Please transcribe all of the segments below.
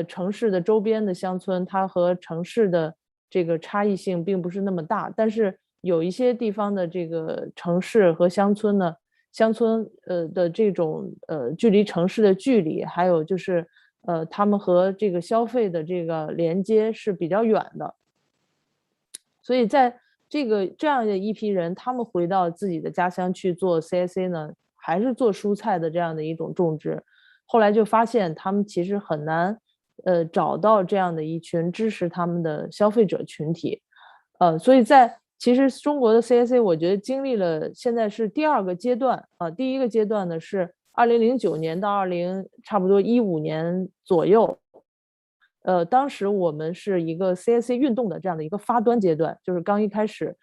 城市的周边的乡村，它和城市的这个差异性并不是那么大，但是有一些地方的这个城市和乡村呢，乡村的这种距离城市的距离，还有就是他们和这个消费的这个连接是比较远的，所以在这样的一批人，他们回到自己的家乡去做 CSA 呢，还是做蔬菜的这样的一种种植。后来就发现他们其实很难，找到这样的一群支持他们的消费者群体。所以其实中国的 CSA 我觉得经历了现在是第二个阶段啊，第一个阶段呢是2009年到差不多15年左右，当时我们是一个 CSA 运动的这样的一个发端阶段，就是刚一开始，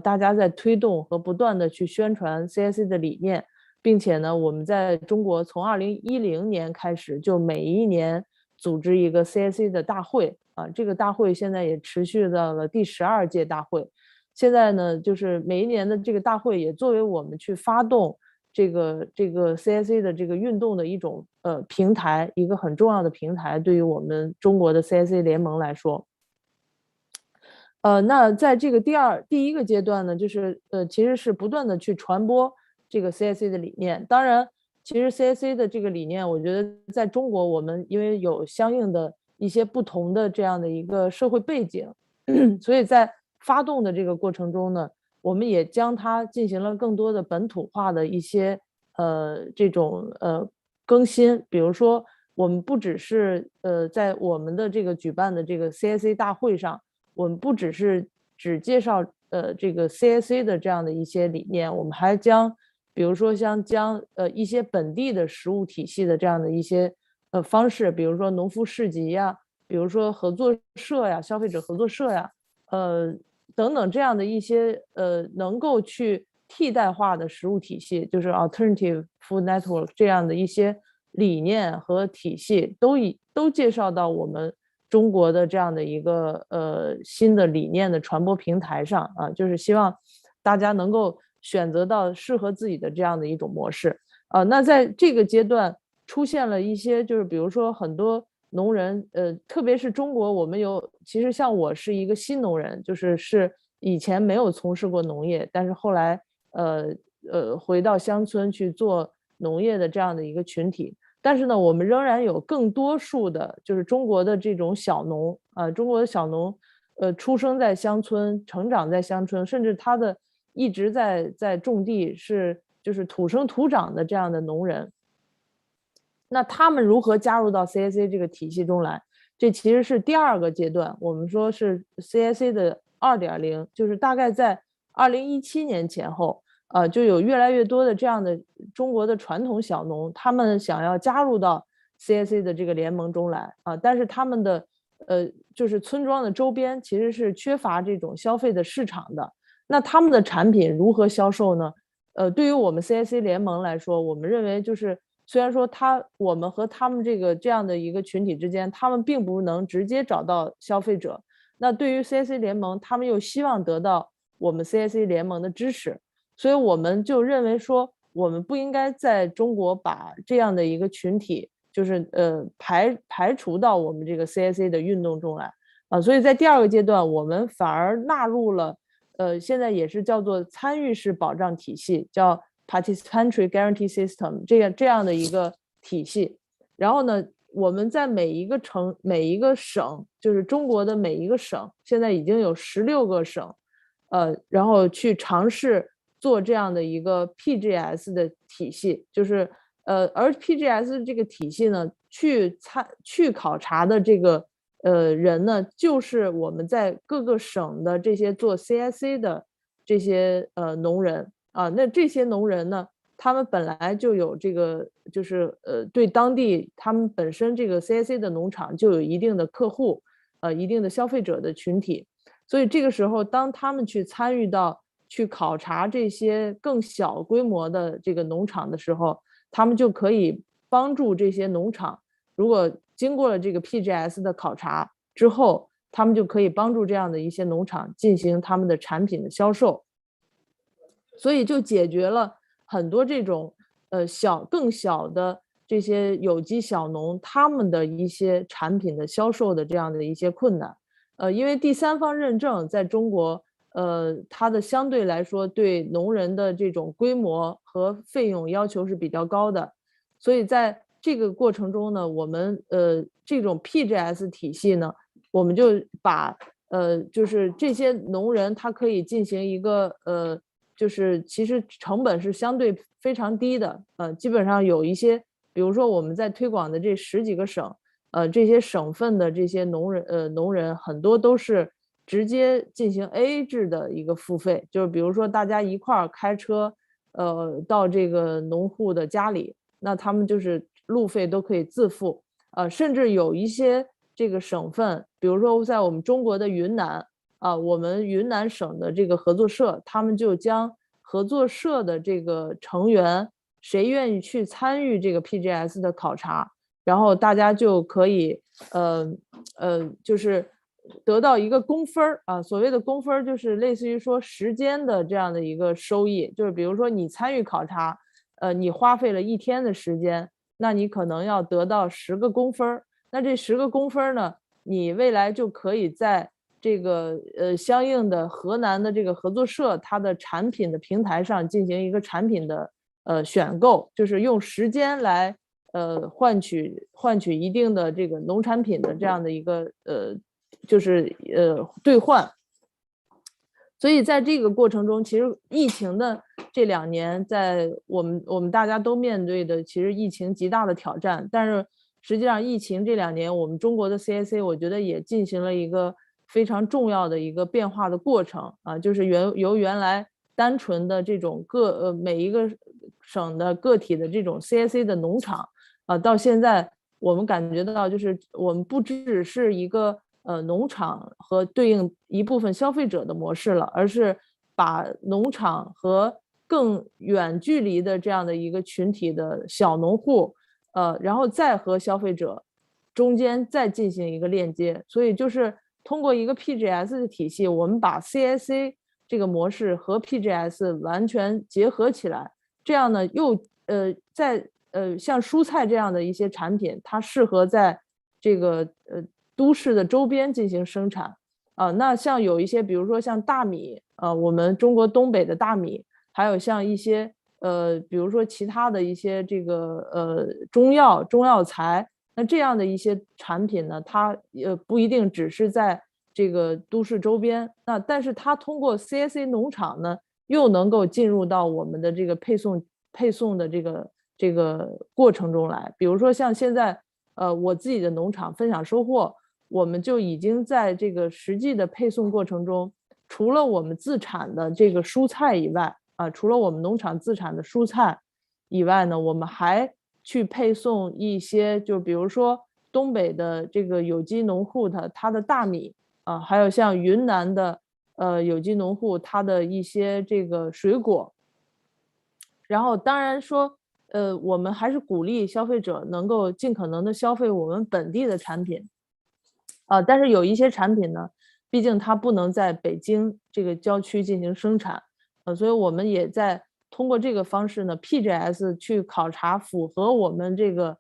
大家在推动和不断的去宣传 CSA 的理念，并且呢，我们在中国从2010年开始，就每一年组织一个 CSA 的大会啊，这个大会现在也持续到了第12届大会。现在呢，就是每一年的这个大会也作为我们去发动这个 CSA 的这个运动的一种平台，一个很重要的平台，对于我们中国的 CSA 联盟来说。那在这个第一个阶段呢，就是其实是不断的去传播这个 CSA 的理念。当然，其实 CSA 的这个理念，我觉得在中国我们因为有相应的一些不同的这样的一个社会背景，所以在发动的这个过程中呢，我们也将它进行了更多的本土化的一些这种更新。比如说，我们不只是在我们的这个举办的这个 CSA 大会上，我们不只介绍这个 CSA 的这样的一些理念，我们还将比如说将一些本地的食物体系的这样的一些方式，比如说农夫市集呀，比如说合作社呀、消费者合作社呀，等等这样的一些能够去替代化的食物体系，就是 alternative food network 这样的一些理念和体系，都介绍到我们中国的这样的一个新的理念的传播平台上啊，就是希望大家能够选择到适合自己的这样的一种模式啊。那在这个阶段出现了一些，就是比如说很多农人，特别是中国，我们其实像我是一个新农人，是以前没有从事过农业，但是后来回到乡村去做农业的这样的一个群体。但是呢，我们仍然有更多数的，就是中国的这种小农啊，中国的小农，出生在乡村，成长在乡村，甚至他一直在种地，就是土生土长的这样的农人。那他们如何加入到 CSA 这个体系中来？这其实是第二个阶段，我们说是 CSA 的2.0，就是大概在2017年前后，就有越来越多的这样的中国的传统小农，他们想要加入到 CSA 的这个联盟中来啊，但是他们的就是村庄的周边其实是缺乏这种消费的市场的。那他们的产品如何销售呢？对于我们 CSA 联盟来说，我们认为就是虽然说我们和他们这样的一个群体之间，他们并不能直接找到消费者。那对于 CSA 联盟，他们又希望得到我们 CSA 联盟的支持，所以我们就认为说，我们不应该在中国把这样的一个群体，就是排除到我们这个 CSA 的运动中来啊。所以在第二个阶段，我们反而纳入了现在也是叫做参与式保障体系，叫 Participatory Guarantee System 这样的一个体系。然后呢，我们在每一个省，就是中国的每一个省，现在已经有16个省，然后去尝试做这样的一个 PGS 的体系，就是而 PGS 这个体系呢，去考察的这个人呢，就是我们在各个省的这些做 CSA 的这些农人啊。那这些农人呢，他们本来就有这个，就是对当地他们本身这个 CSA 的农场就有一定的客户，一定的消费者的群体。所以这个时候，当他们去参与到去考察这些更小规模的这个农场的时候，他们就可以帮助这些农场，如果经过了这个 PGS 的考察之后，他们就可以帮助这样的一些农场进行他们的产品的销售，所以就解决了很多这种更小的这些有机小农他们的一些产品的销售的这样的一些困难。因为第三方认证在中国，它的相对来说对农人的这种规模和费用要求是比较高的，所以在这个过程中呢，我们这种 PGS 体系呢，我们就把就是这些农人他可以进行一个就是其实成本是相对非常低的，基本上有一些，比如说我们在推广的这10几个省，这些省份的这些农人很多都是直接进行 AA 制的一个付费，就是比如说大家一块儿开车，到这个农户的家里，那他们就是路费都可以自付，甚至有一些这个省份，比如说在我们中国的云南，我们云南省的这个合作社，他们就将合作社的这个成员，谁愿意去参与这个 PGS 的考察，然后大家就可以就是得到一个工分啊，所谓的工分就是类似于说时间的这样的一个收益，就是比如说你参与考察，你花费了1天的时间，那你可能要得到10个工分，那这10个工分呢，你未来就可以在这个相应的河南的这个合作社它的产品的平台上进行一个产品的选购，就是用时间来换取一定的这个农产品的这样的一个就是兑换。所以在这个过程中，其实疫情的这2年，在我们大家都面对的其实疫情极大的挑战，但是实际上疫情这2年，我们中国的 CSA 我觉得也进行了一个非常重要的一个变化的过程啊，就是由原来单纯的这种每一个省的个体的这种 CSA 的农场，到现在我们感觉到就是我们不只是一个农场和对应一部分消费者的模式了，而是把农场和更远距离的这样的一个群体的小农户，然后再和消费者中间再进行一个链接，所以就是通过一个 PGS 的体系，我们把 CSA 这个模式和 PGS 完全结合起来，这样呢又在像蔬菜这样的一些产品，它适合在这个都市的周边进行生产那像有一些，比如说像大米，我们中国东北的大米，还有像一些比如说其他的一些这个中药材，那这样的一些产品呢，它不一定只是在这个都市周边，那但是它通过 CSA 农场呢，又能够进入到我们的这个配送的这个过程中来。比如说像现在我自己的农场分享收获，我们就已经在这个实际的配送过程中，除了我们自产的这个蔬菜以外，除了我们农场自产的蔬菜以外呢，我们还去配送一些，就比如说东北的这个有机农户他的大米还有像云南的有机农户他的一些这个水果。然后当然说，我们还是鼓励消费者能够尽可能的消费我们本地的产品。但是有一些产品呢，毕竟它不能在北京这个郊区进行生产，所以我们也在通过这个方式呢 ，PGS 去考察符合我们这个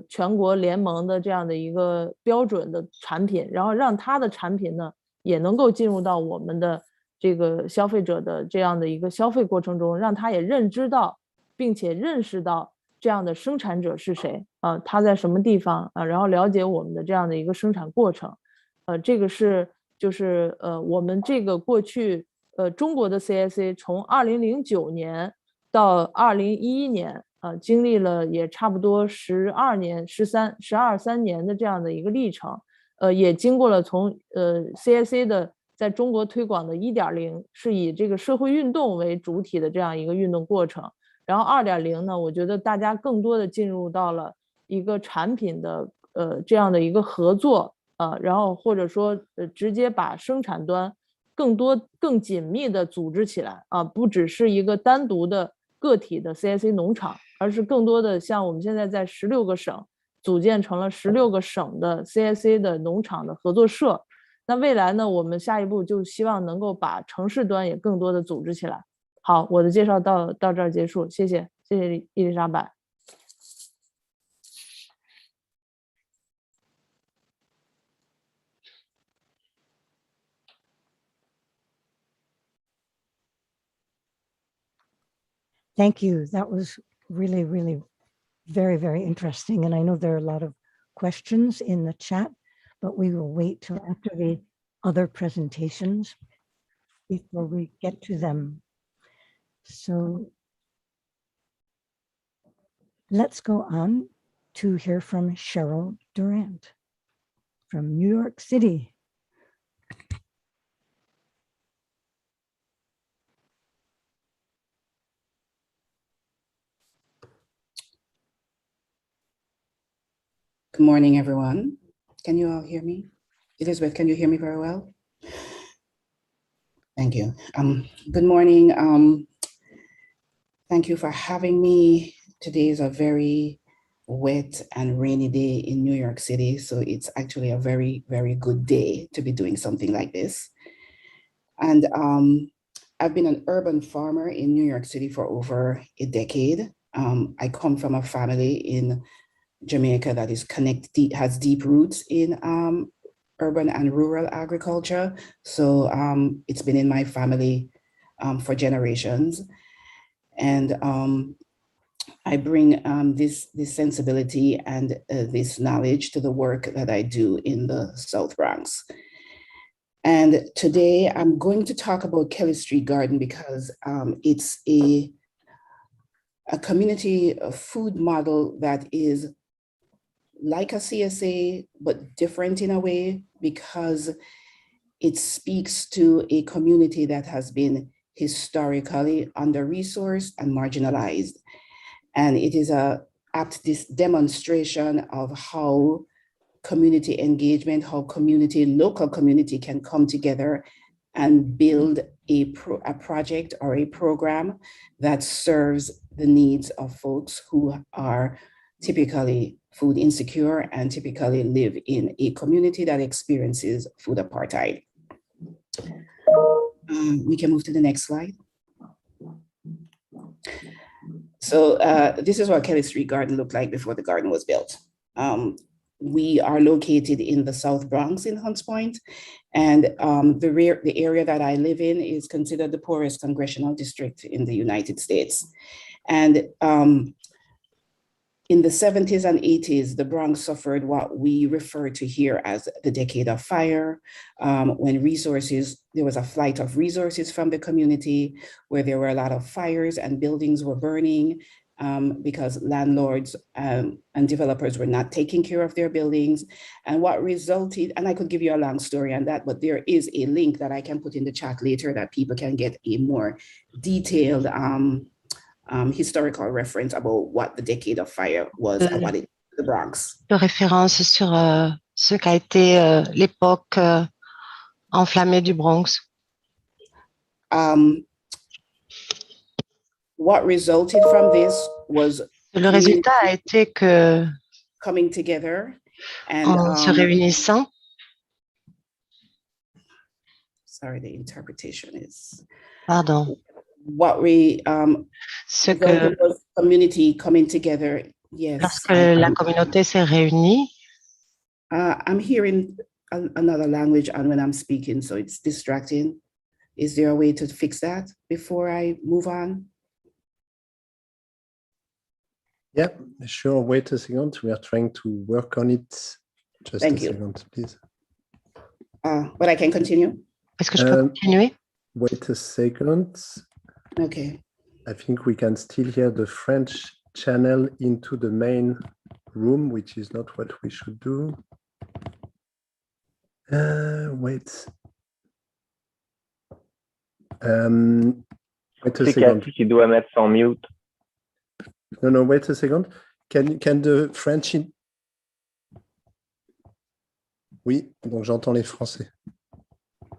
全国联盟的这样的一个标准的产品，然后让它的产品呢也能够进入到我们的这个消费者的这样的一个消费过程中，让他也认知到，并且认识到这样的生产者是谁他在什么地方然后了解我们的这样的一个生产过程，这个是就是我们这个过去中国的 CSA 从2009年到2011年经历了也差不多12年、13年的这样的一个历程，也经过了从CSA 的在中国推广的1.0是以这个社会运动为主体的这样一个运动过程。然后2.0呢，我觉得大家更多的进入到了一个产品的这样的一个合作然后或者说直接把生产端更紧密的组织起来不只是一个单独的个体的 CSA 农场，而是更多的像我们现在在16个省组建成了16个省的 CSA 的农场的合作社。那未来呢，我们下一步就希望能够把城市端也更多的组织起来。好，我的介绍到这儿结束，谢谢伊丽莎白。Thank you. That was really, really very, very interesting. And I know there are a lot of questions in the chat, but we will wait till after the other presentations before we get to them. So let's go on to hear from Cheryl Durant from New York City. Good morning, everyone. Can you all hear me? Elizabeth, can you hear me very well? Thank you. Good morning. Thank you for having me. Today is a very wet and rainy day in New York City, so it's actually a very, very good day to be doing something like this. And I've been an urban farmer in New York City for over a decade. I come from a family in Jamaica that is has deep roots in urban and rural agriculture. So it's been in my family for generations. And I bring this sensibility and this knowledge to the work that I do in the South Bronx. And today I'm going to talk about Kelly Street Garden because it's a community food model that is like a CSA, but different in a way because it speaks to a community that has been historically under-resourced and marginalized. And it is this demonstration of how community engagement, how local community can come together and build a project or a program that serves the needs of folks who are typically food insecure and typically live in a community that experiences food apartheid. We can move to the next slide. So this is what Kelly Street Garden looked like before the garden was built. We are located in the South Bronx in Hunts Point, and the area that I live in is considered the poorest congressional district in the United States. And in the 70s and 80s, the Bronx suffered what we refer to here as the decade of fire, when there was a flight of resources from the community, where there were a lot of fires and buildings were burning because landlords and developers were not taking care of their buildings. And what resulted, and I could give you a long story on that, but there is a link that I can put in the chat later that people can get a more detailed historical reference about what the decade of fire was and what it the Bronx. De référence sur ce qu'a été l'époque enflammée du Bronx. What resulted from this was le résultat a été que coming together and en se réunissant. Sorry, the interpretation is. Pardon. What we ce que community coming together. Yes. Lorsque la communauté s'est réunie. I'm hearing another language on when I'm speaking, so it's distracting. Is there a way to fix that before I move on? Yeah, sure. Wait a second. We are trying to work on it. Just Thank a you. second, please. But I can continue? Est-ce que je peux continuer? Wait a second. Okay. I think we can still hear the French channel into the main room, which is not what we should do. Wait. Wait a second. Qui doit mettre son mute. No, wait a second. Can the French in... Oui, donc j'entends les Français.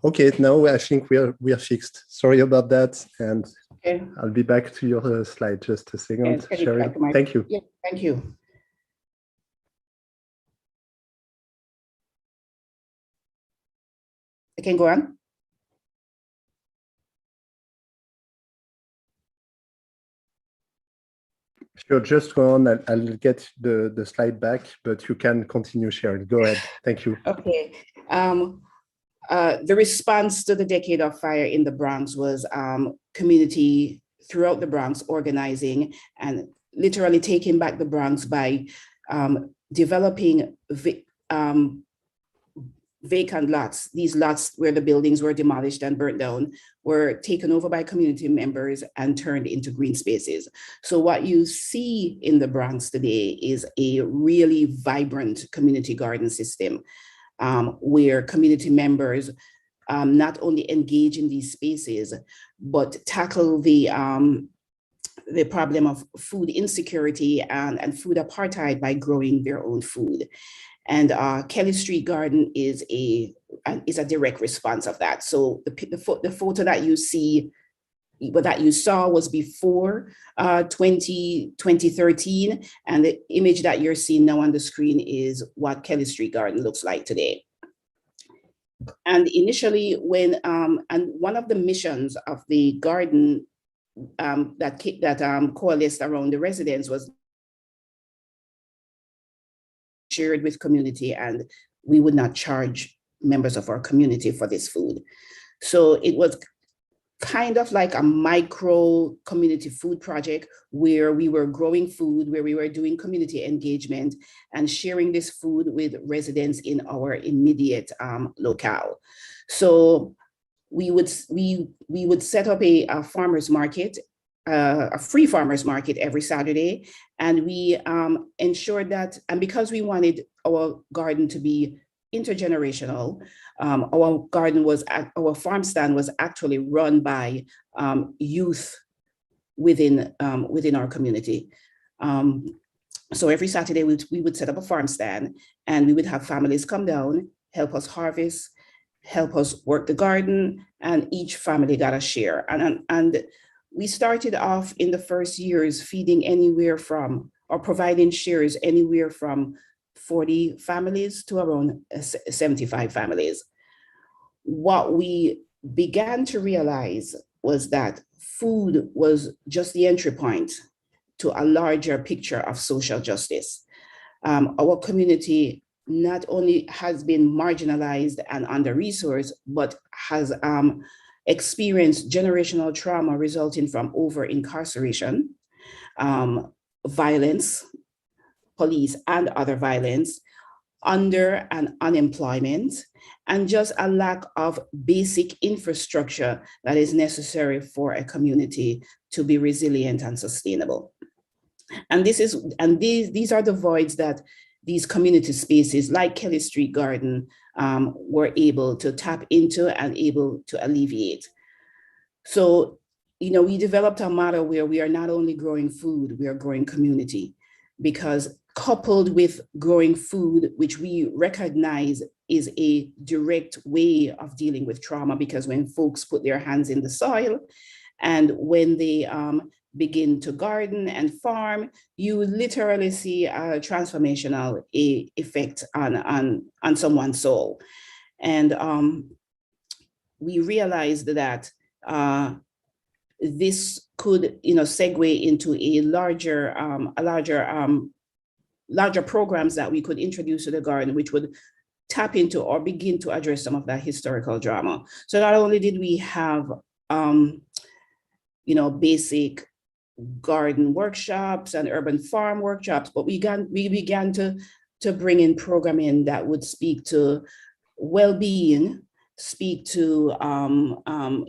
Okay, now I think we are fixed. Sorry about that, and okay. I'll be back to your slide just a second. Yes, Sherry, thank you. Yeah, thank you. I can go on. Sure, just go on. I'll get the slide back, but you can continue sharing. Go ahead. Thank you. Okay. The response to the decade of fire in the Bronx was community throughout the Bronx, organizing and literally taking back the Bronx by developing vacant lots. These lots where the buildings were demolished and burnt down were taken over by community members and turned into green spaces. So what you see in the Bronx today is a really vibrant community garden system where community members not only engage in these spaces, but tackle the problem of food insecurity and food apartheid by growing their own food. And Kelly Street Garden is a direct response of that. So the photo that you see, that you saw was before 2013, and the image that you're seeing now on the screen is what Kelly Street Garden looks like today. And initially, when and one of the missions of the garden that coalesced around the residents was shared with community, and we would not charge members of our community for this food. So it was kind of like a micro community food project where we were growing food, where we were doing community engagement and sharing this food with residents in our immediate locale. So we would set up a farmer's market, a free farmer's market every Saturday. And we ensured that, and because we wanted our garden to be intergenerational, our farm stand was actually run by youth within our community. So every Saturday we would set up a farm stand, and we would have families come down, help us harvest, help us work the garden, and each family got a share. And we started off in the first years feeding anywhere from, or providing shares anywhere from 40 families to around 75 families. What we began to realize was that food was just the entry point to a larger picture of social justice. Our community not only has been marginalized and under-resourced, but has experienced generational trauma resulting from over-incarceration, violence, police and other violence, under and unemployment, and just a lack of basic infrastructure that is necessary for a community to be resilient and sustainable. And these are the voids that these community spaces like Kelly Street Garden were able to tap into and able to alleviate. So, we developed a model where we are not only growing food, we are growing community, because coupled with growing food, which we recognize is a direct way of dealing with trauma, because when folks put their hands in the soil and when they begin to garden and farm, you literally see a transformational effect on someone's soul. And we realized that this could, segue into a larger programs that we could introduce to the garden, which would tap into or begin to address some of that historical drama. So not only did we have, basic garden workshops and urban farm workshops, but we began to bring in programming that would speak to well-being, speak to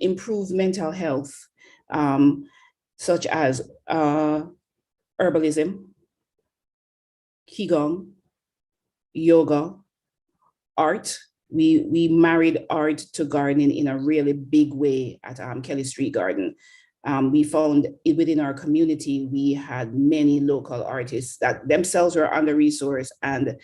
improved mental health, such as herbalism, Qigong, yoga, art. We married art to gardening in a really big way at Kelly Street Garden. We found within our community, we had many local artists that themselves were under-resourced and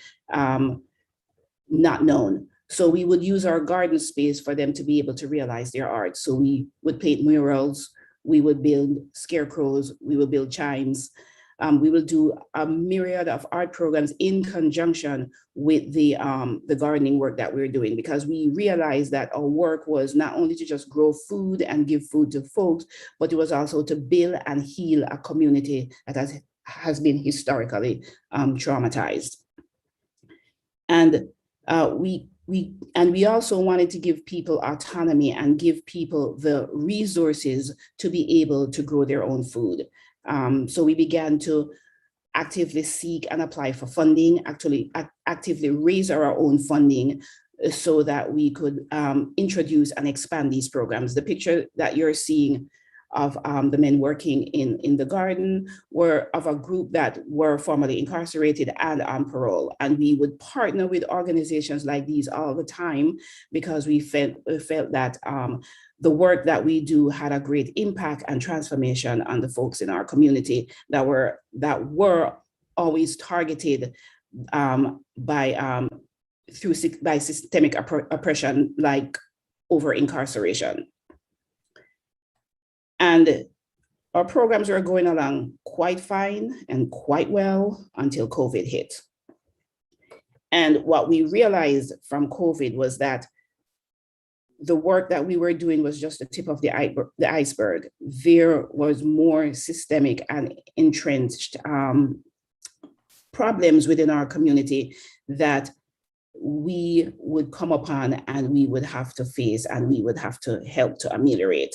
not known. So we would use our garden space for them to be able to realize their art. So we would paint murals, we would build scarecrows, we would build chimes. We will do a myriad of art programs in conjunction with the gardening work that we're doing, because we realized that our work was not only to just grow food and give food to folks, but it was also to build and heal a community that has been historically traumatized. And we we also wanted to give people autonomy and give people the resources to be able to grow their own food. So we began to actively seek and apply for funding, actively raise our own funding so that we could introduce and expand these programs. The picture that you're seeing of the men working in the garden were of a group that were formerly incarcerated and on parole. And we would partner with organizations like these all the time because we felt that the work that we do had a great impact and transformation on the folks in our community that were always targeted by systemic oppression, like over incarceration. And our programs were going along quite fine and quite well until COVID hit. And what we realized from COVID was that the work that we were doing was just the tip of the iceberg. There was more systemic and entrenched problems within our community that we would come upon and we would have to face and we would have to help to ameliorate.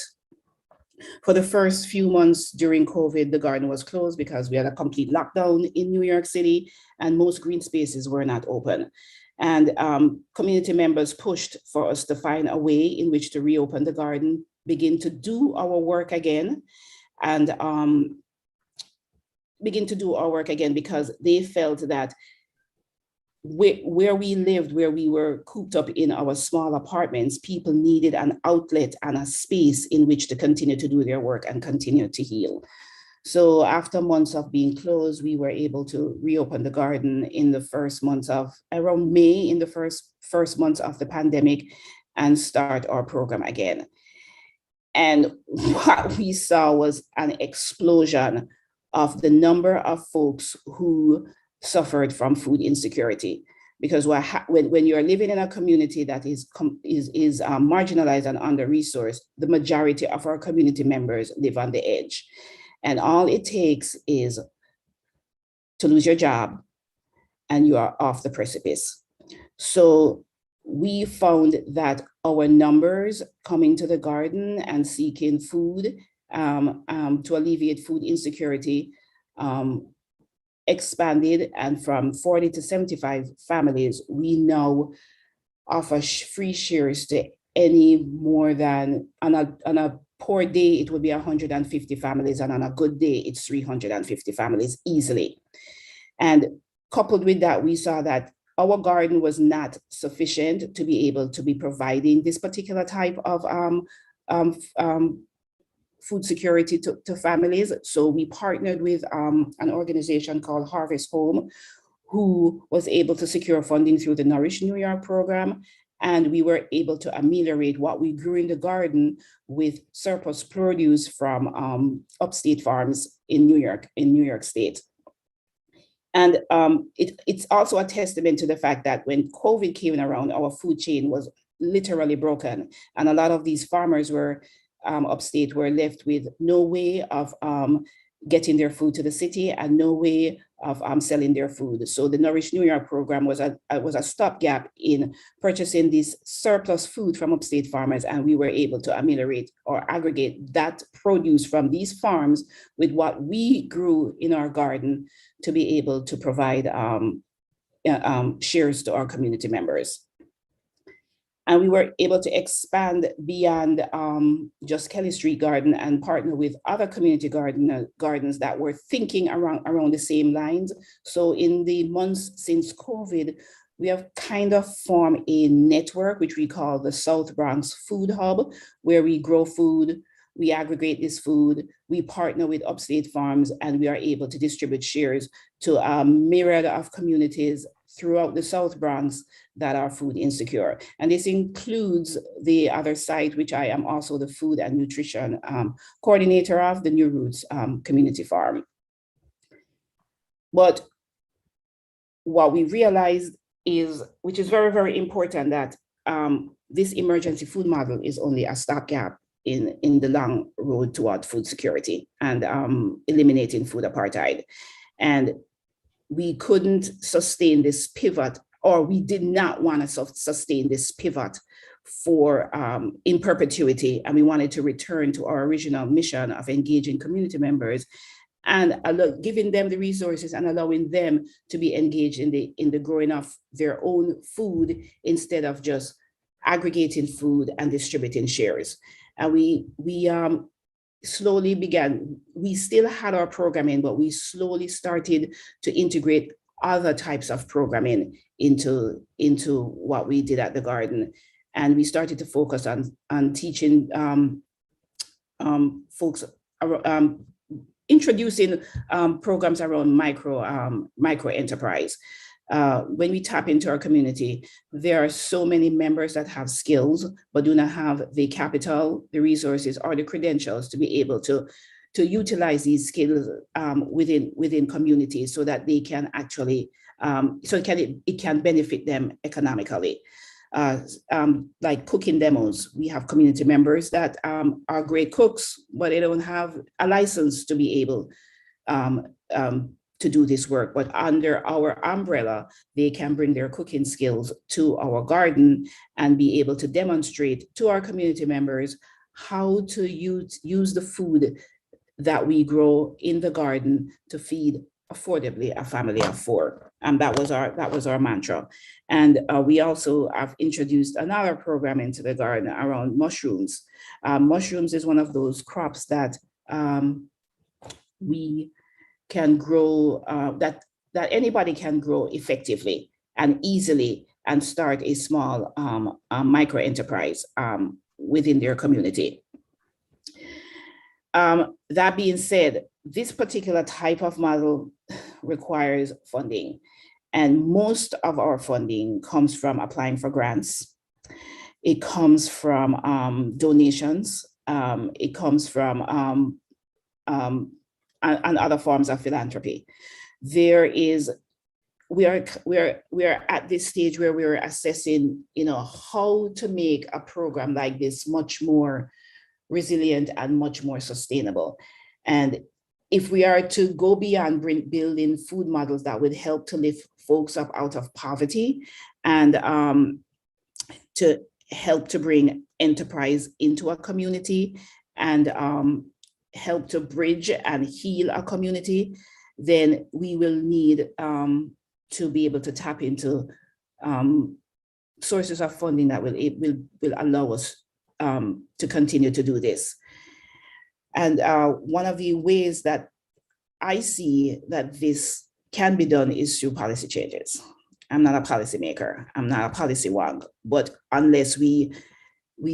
For the first few months during COVID, the garden was closed because we had a complete lockdown in New York City and most green spaces were not open. And community members pushed for us to find a way in which to reopen the garden, begin to do our work again, and because they felt that where we lived, where we were cooped up in our small apartments, people needed an outlet and a space in which to continue to do their work and continue to heal. So after months of being closed, we were able to reopen the garden in the first months of, around May, in the first months of the pandemic, and start our program again. And what we saw was an explosion of the number of folks who suffered from food insecurity. Because when you're living in a community that is marginalized and under-resourced, the majority of our community members live on the edge. And all it takes is to lose your job and you are off the precipice. So we found that our numbers coming to the garden and seeking food to alleviate food insecurity expanded, and from 40 to 75 families, we now offer free shares to any more than, on a poor day, it would be 150 families, and on a good day, it's 350 families easily. And coupled with that, we saw that our garden was not sufficient to be able to be providing this particular type of food security to families. So we partnered with an organization called Harvest Home, who was able to secure funding through the Nourish New York program. And we were able to ameliorate what we grew in the garden with surplus produce from upstate farms in New York State. And it's also a testament to the fact that when COVID came around, our food chain was literally broken. And a lot of these farmers were upstate were left with no way of getting their food to the city and no way of selling their food. So the Nourish New York program was a stopgap in purchasing this surplus food from upstate farmers, and we were able to ameliorate or aggregate that produce from these farms with what we grew in our garden to be able to provide shares to our community members. And we were able to expand beyond just Kelly Street Garden and partner with other community gardens that were thinking around the same lines. So in the months since COVID, we have kind of formed a network, which we call the South Bronx Food Hub, where we grow food, we aggregate this food, we partner with upstate farms, and we are able to distribute shares to a myriad of communities throughout the South Bronx that are food insecure. And this includes the other site, which I am also the food and nutrition coordinator of, the New Roots Community Farm. But what we realized is, which is very, very important, that this emergency food model is only a stopgap in the long road toward food security and eliminating food apartheid. And we couldn't sustain this pivot or we did not want to sustain this pivot for in perpetuity, and we wanted to return to our original mission of engaging community members and giving them the resources and allowing them to be engaged in the growing of their own food instead of just aggregating food and distributing shares. And we slowly began, we still had our programming, but we slowly started to integrate other types of programming into what we did at the garden. And we started to focus on teaching folks, introducing programs around micro enterprise. When we tap into our community, there are so many members that have skills, but do not have the capital, the resources, or the credentials to be able to utilize these skills within communities so that they can actually, it can benefit them economically. Like cooking demos. We have community members that are great cooks, but they don't have a license to be able to do this work. But under our umbrella, they can bring their cooking skills to our garden and be able to demonstrate to our community members how to use the food that we grow in the garden to feed affordably a family of 4. And that was our mantra. And we also have introduced another program into the garden around mushrooms. Mushrooms is one of those crops that we can grow, that anybody can grow effectively and easily and start a small micro enterprise within their community. That being said, this particular type of model requires funding, and most of our funding comes from applying for grants. It comes from donations. It comes from and other forms of philanthropy. We are at this stage where we're assessing, how to make a program like this much more resilient and much more sustainable. And if we are to go beyond building food models that would help to lift folks up out of poverty and to help to bring enterprise into a community and help to bridge and heal a community, then we will need to be able to tap into sources of funding that will allow us to continue to do this. And one of the ways that I see that this can be done is through policy changes. I'm not a policymaker, I'm not a policy wonk, but unless we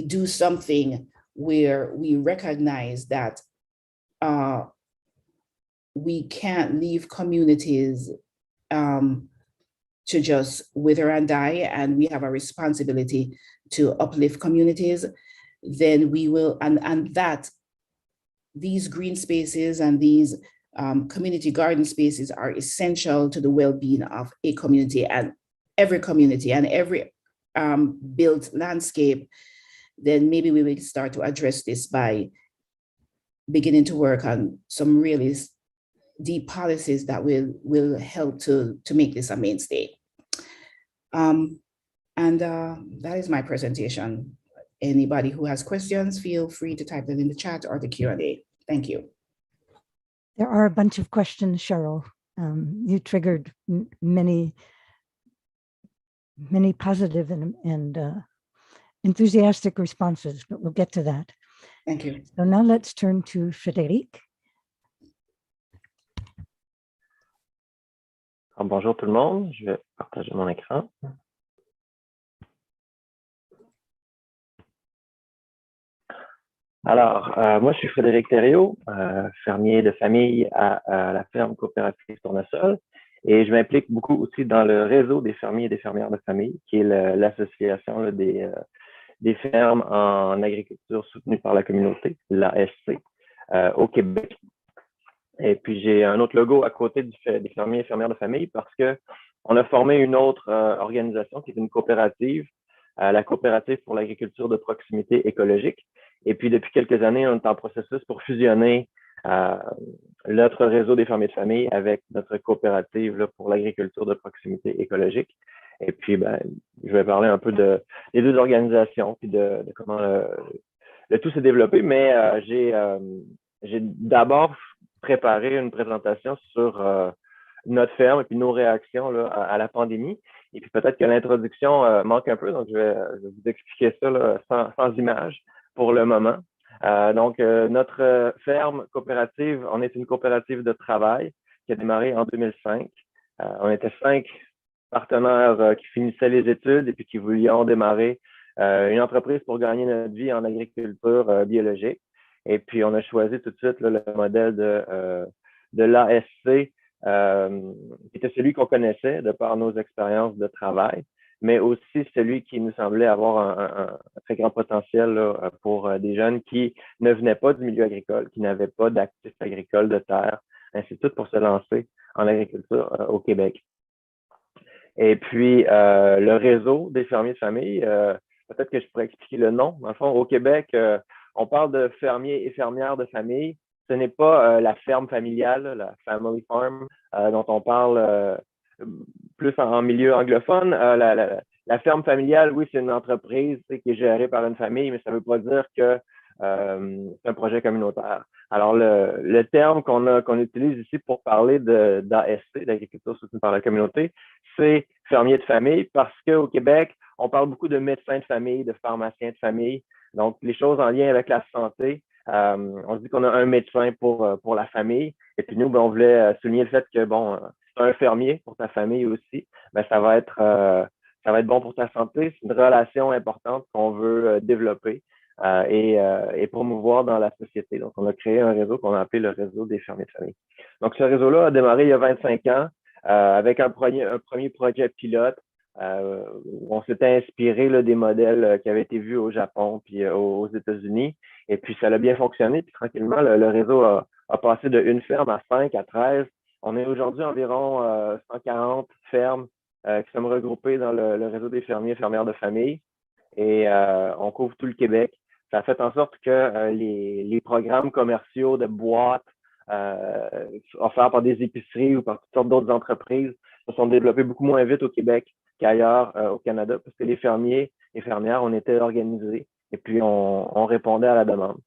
do something where we recognize that we can't leave communities to just wither and die, and we have a responsibility to uplift communities, then we will, and that these green spaces and these community garden spaces are essential to the well-being of a community and every built landscape, then maybe we will start to address this by beginning to work on some really deep policies that will help to make this a mainstay. And that is my presentation. Anybody who has questions, feel free to type them in the chat or the Q&A. Thank you. There are a bunch of questions, Cheryl. You triggered many positive and enthusiastic responses, but we'll get to that. Thank you. So now let's turn to Frédéric. Bonjour tout le monde, je vais partager mon écran. Alors, moi, je suis Frédéric Thériault, fermier de famille à la ferme coopérative Tournesol, et je m'implique beaucoup aussi dans le réseau des fermiers et des fermières de famille, qui est l'association des fermes en agriculture soutenue par la communauté, l'ASC, au Québec. Et puis, j'ai un autre logo à côté des fermiers et fermières de famille parce qu'on a formé une autre organisation qui est une coopérative, la coopérative pour l'agriculture de proximité écologique. Et puis, depuis quelques années, on est en processus pour fusionner notre réseau des fermiers de famille avec notre coopérative là, pour l'agriculture de proximité écologique. Et puis, ben, je vais parler un peu des deux organisations, puis de comment le tout s'est développé, mais j'ai d'abord préparé une présentation sur notre ferme et puis nos réactions là, à la pandémie. Et puis peut-être que l'introduction manque un peu, donc je vais vous expliquer ça là, sans images pour le moment. Donc, notre ferme coopérative, on est une coopérative de travail qui a démarré en 2005. On était 5 partenaires qui finissaient les études et puis qui voulions démarrer une entreprise pour gagner notre vie en agriculture biologique. Et puis, on a choisi tout de suite là, le modèle de l'ASC, qui était celui qu'on connaissait de par nos expériences de travail, mais aussi celui qui nous semblait avoir un très grand potentiel là, pour des jeunes qui ne venaient pas du milieu agricole, qui n'avaient pas d'actifs agricoles de terre, ainsi de suite, pour se lancer en agriculture au Québec. Et puis, le réseau des fermiers de famille, peut-être que je pourrais expliquer le nom. Dans le fond, au Québec, on parle de fermiers et fermières de famille. Ce n'est pas la ferme familiale, la family farm, dont on parle plus en milieu anglophone. La ferme familiale, oui, c'est une entreprise qui est gérée par une famille, mais ça ne veut pas dire que c'est un projet communautaire. Alors, le terme qu'on utilise ici pour parler d'ASC, d'agriculture soutenue par la communauté, c'est fermier de famille parce qu'au Québec, on parle beaucoup de médecins de famille, de pharmaciens de famille. Donc, les choses en lien avec la santé. On se dit qu'on a un médecin pour la famille. Et puis nous, ben, on voulait souligner le fait que, bon, c'est un fermier pour ta famille aussi. Ben, ça va être bon pour ta santé. C'est une relation importante qu'on veut développer et promouvoir dans la société. Donc, on a créé un réseau qu'on a appelé le réseau des fermiers de famille. Donc, ce réseau-là a démarré il y a 25 ans avec un premier projet pilote où on s'était inspiré là, des modèles qui avaient été vus au Japon puis aux États-Unis. Et puis, ça a bien fonctionné. Puis, tranquillement, le réseau a passé de une ferme à 5, à 13. On est aujourd'hui environ 140 fermes qui sont regroupées dans le réseau des fermiers et fermières de famille. Et on couvre tout le Québec. Ça a fait en sorte que les programmes commerciaux de boîtes offerts par des épiceries ou par toutes sortes d'autres entreprises se sont développés beaucoup moins vite au Québec qu'ailleurs au Canada, parce que les fermiers et fermières, on était organisés et puis on répondait à la demande.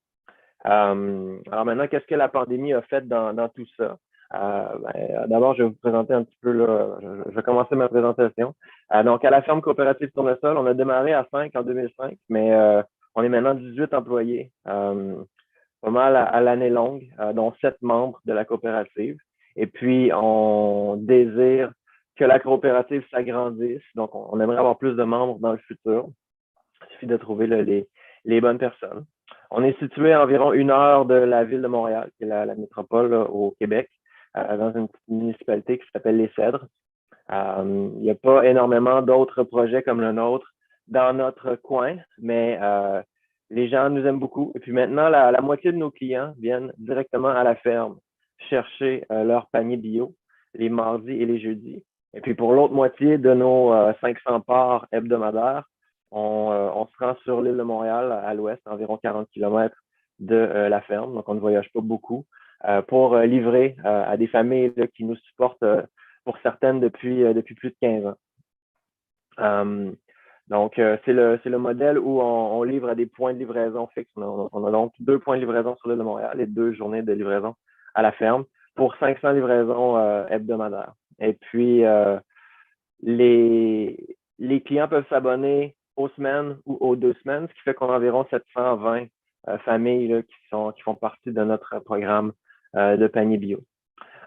Alors maintenant, qu'est-ce que la pandémie a fait dans tout ça? D'abord, je vais vous présenter un petit peu, là, je vais commencer ma présentation. Donc, à la ferme coopérative Tournesol, on a démarré à 5 en 2005, mais on est maintenant 18 employés, pas mal à l'année longue, dont 7 membres de la coopérative. Et puis, on désire que la coopérative s'agrandisse. Donc, on aimerait avoir plus de membres dans le futur. Il suffit de trouver les bonnes personnes. On est situé à environ 1 heure de la ville de Montréal, qui est la métropole là, au Québec, dans une petite municipalité qui s'appelle Les Cèdres. Il n'y a pas énormément d'autres projets comme le nôtre dans notre coin, mais les gens nous aiment beaucoup. Et puis maintenant, la moitié de nos clients viennent directement à la ferme chercher leur panier bio les mardis et les jeudis. Et puis pour l'autre moitié de nos 500 parts hebdomadaires, on se rend sur l'île de Montréal à l'ouest, environ 40 km de la ferme, donc on ne voyage pas beaucoup, pour livrer à des familles là, qui nous supportent pour certaines depuis plus de 15 ans. Donc, c'est le modèle où on livre à des points de livraison fixes. On a donc 2 points de livraison sur l'île de Montréal et 2 journées de livraison à la ferme pour 500 livraisons hebdomadaires. Et puis, les clients peuvent s'abonner aux semaines ou aux 2 semaines, ce qui fait qu'on a environ 720 familles là, qui font partie de notre programme de panier bio.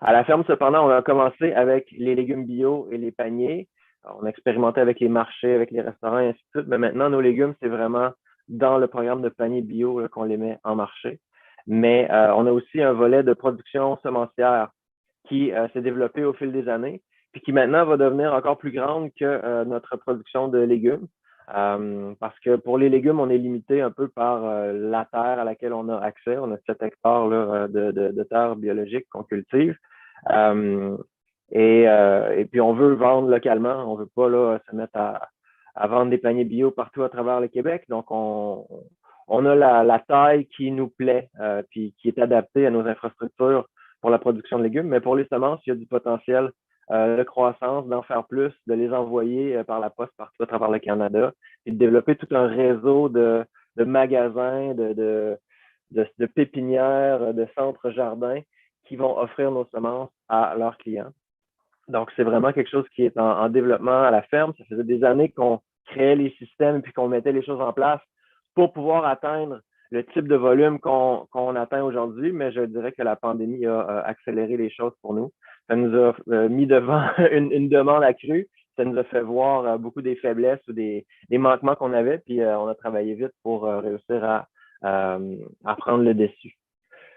À la ferme, cependant, on a commencé avec les légumes bio et les paniers. On a expérimenté avec les marchés, avec les restaurants et ainsi de suite. Mais maintenant, nos légumes, c'est vraiment dans le programme de panier bio qu'on les met en marché. Mais on a aussi un volet de production semencière qui s'est développé au fil des années, puis qui maintenant va devenir encore plus grande que notre production de légumes. Parce que pour les légumes, on est limité un peu par la terre à laquelle on a accès. On a 7 hectares là, de terre biologique qu'on cultive. Et puis, on veut vendre localement. On veut pas là, se mettre à vendre des paniers bio partout à travers le Québec. Donc, on a la taille qui nous plaît puis qui est adaptée à nos infrastructures pour la production de légumes. Mais pour les semences, il y a du potentiel de croissance, d'en faire plus, de les envoyer par la poste partout à travers le Canada et de développer tout un réseau de magasins, de pépinières, de centres jardins qui vont offrir nos semences à leurs clients. Donc, c'est vraiment quelque chose qui est en développement à la ferme. Ça faisait des années qu'on créait les systèmes et puis qu'on mettait les choses en place pour pouvoir atteindre le type de volume qu'on atteint aujourd'hui, mais je dirais que la pandémie a accéléré les choses pour nous. Ça nous a mis devant une demande accrue. Ça nous a fait voir beaucoup des faiblesses ou des manquements qu'on avait, puis on a travaillé vite pour réussir à prendre le dessus.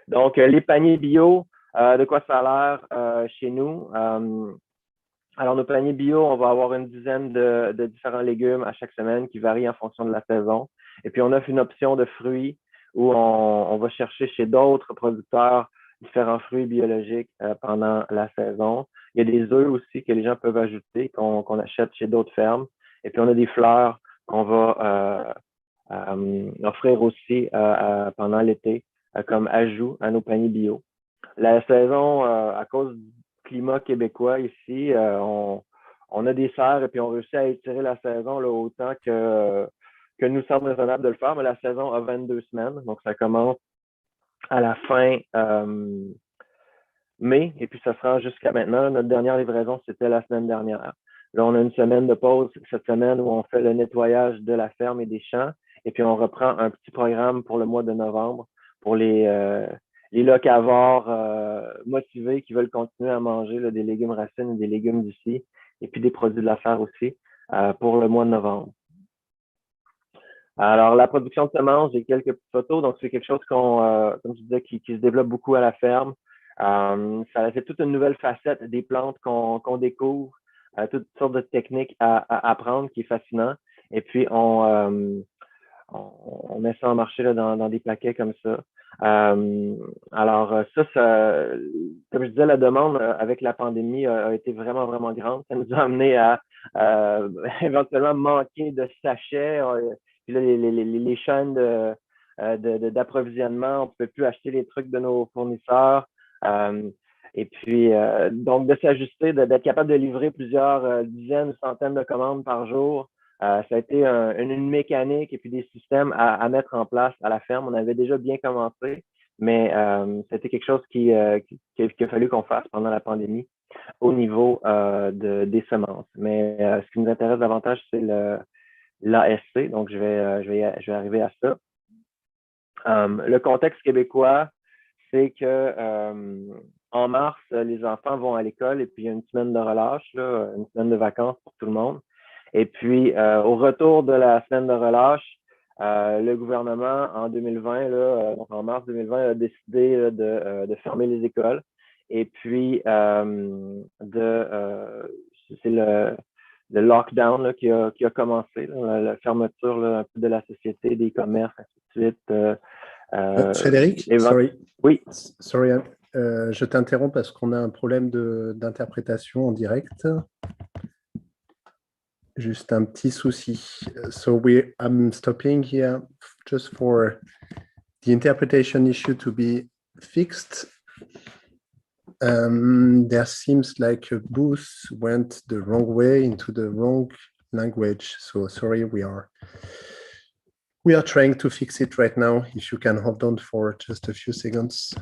Donc, les paniers bio, de quoi ça a l'air chez nous? Alors, nos paniers bio, on va avoir une dizaine de différents légumes à chaque semaine qui varient en fonction de la saison. Et puis, on offre une option de fruits où on va chercher chez d'autres producteurs différents fruits biologiques pendant la saison. Il y a des œufs aussi que les gens peuvent ajouter, qu'on achète chez d'autres fermes. Et puis, on a des fleurs qu'on va offrir aussi pendant l'été comme ajout à nos paniers bio. La saison, à cause du climat québécois ici, on a des serres et puis on réussit à étirer la saison là, autant que nous semble raisonnable de le faire, mais la saison a 22 semaines, donc ça commence à la fin mai et puis ça se rend jusqu'à maintenant. Notre dernière livraison, c'était la semaine dernière. Là, on a une semaine de pause cette semaine où on fait le nettoyage de la ferme et des champs et puis on reprend un petit programme pour le mois de novembre pour les locavores motivés qui veulent continuer à manger là, des légumes racines et des légumes d'ici, et puis des produits de la serre aussi pour le mois de novembre. Alors, la production de semences, j'ai quelques petites photos. Donc, c'est quelque chose comme je disais, qui se développe beaucoup à la ferme. Ça fait toute une nouvelle facette des plantes qu'on découvre, toutes sortes de techniques à apprendre qui est fascinant. Et puis, on met ça en marché là, dans des paquets comme ça. Alors, ça, comme je disais, la demande avec la pandémie a été vraiment, vraiment grande. Ça nous a amené à éventuellement manquer de sachets. Puis là, les chaînes d'approvisionnement, on ne pouvait plus acheter les trucs de nos fournisseurs. Et puis, donc, de s'ajuster, d'être capable de livrer plusieurs dizaines, centaines de commandes par jour. Ça a été une mécanique et puis des systèmes à mettre en place à la ferme. On avait déjà bien commencé, mais c'était quelque chose qu'il a fallu qu'on fasse pendant la pandémie au niveau des semences. Mais ce qui nous intéresse davantage, c'est l'ASC, donc je vais arriver à ça. Le contexte québécois, c'est que en mars, les enfants vont à l'école et puis il y a une semaine de relâche, là, une semaine de vacances pour tout le monde. Et puis, au retour de la semaine de relâche, le gouvernement, en 2020, là, donc en mars 2020, a décidé là, de fermer les écoles. Et puis, c'est le lockdown là, qui a commencé, là, la fermeture là, un peu de la société, des commerces, ainsi de suite. Frédéric, sorry. Oui. Sorry, je t'interromps parce qu'on a un problème d'interprétation en direct. Juste un petit souci. So I'm stopping here just for the interpretation issue to be fixed. There seems like a booth went the wrong way into the wrong language. So sorry, we are trying to fix it right now. If you can hold on for just a few seconds.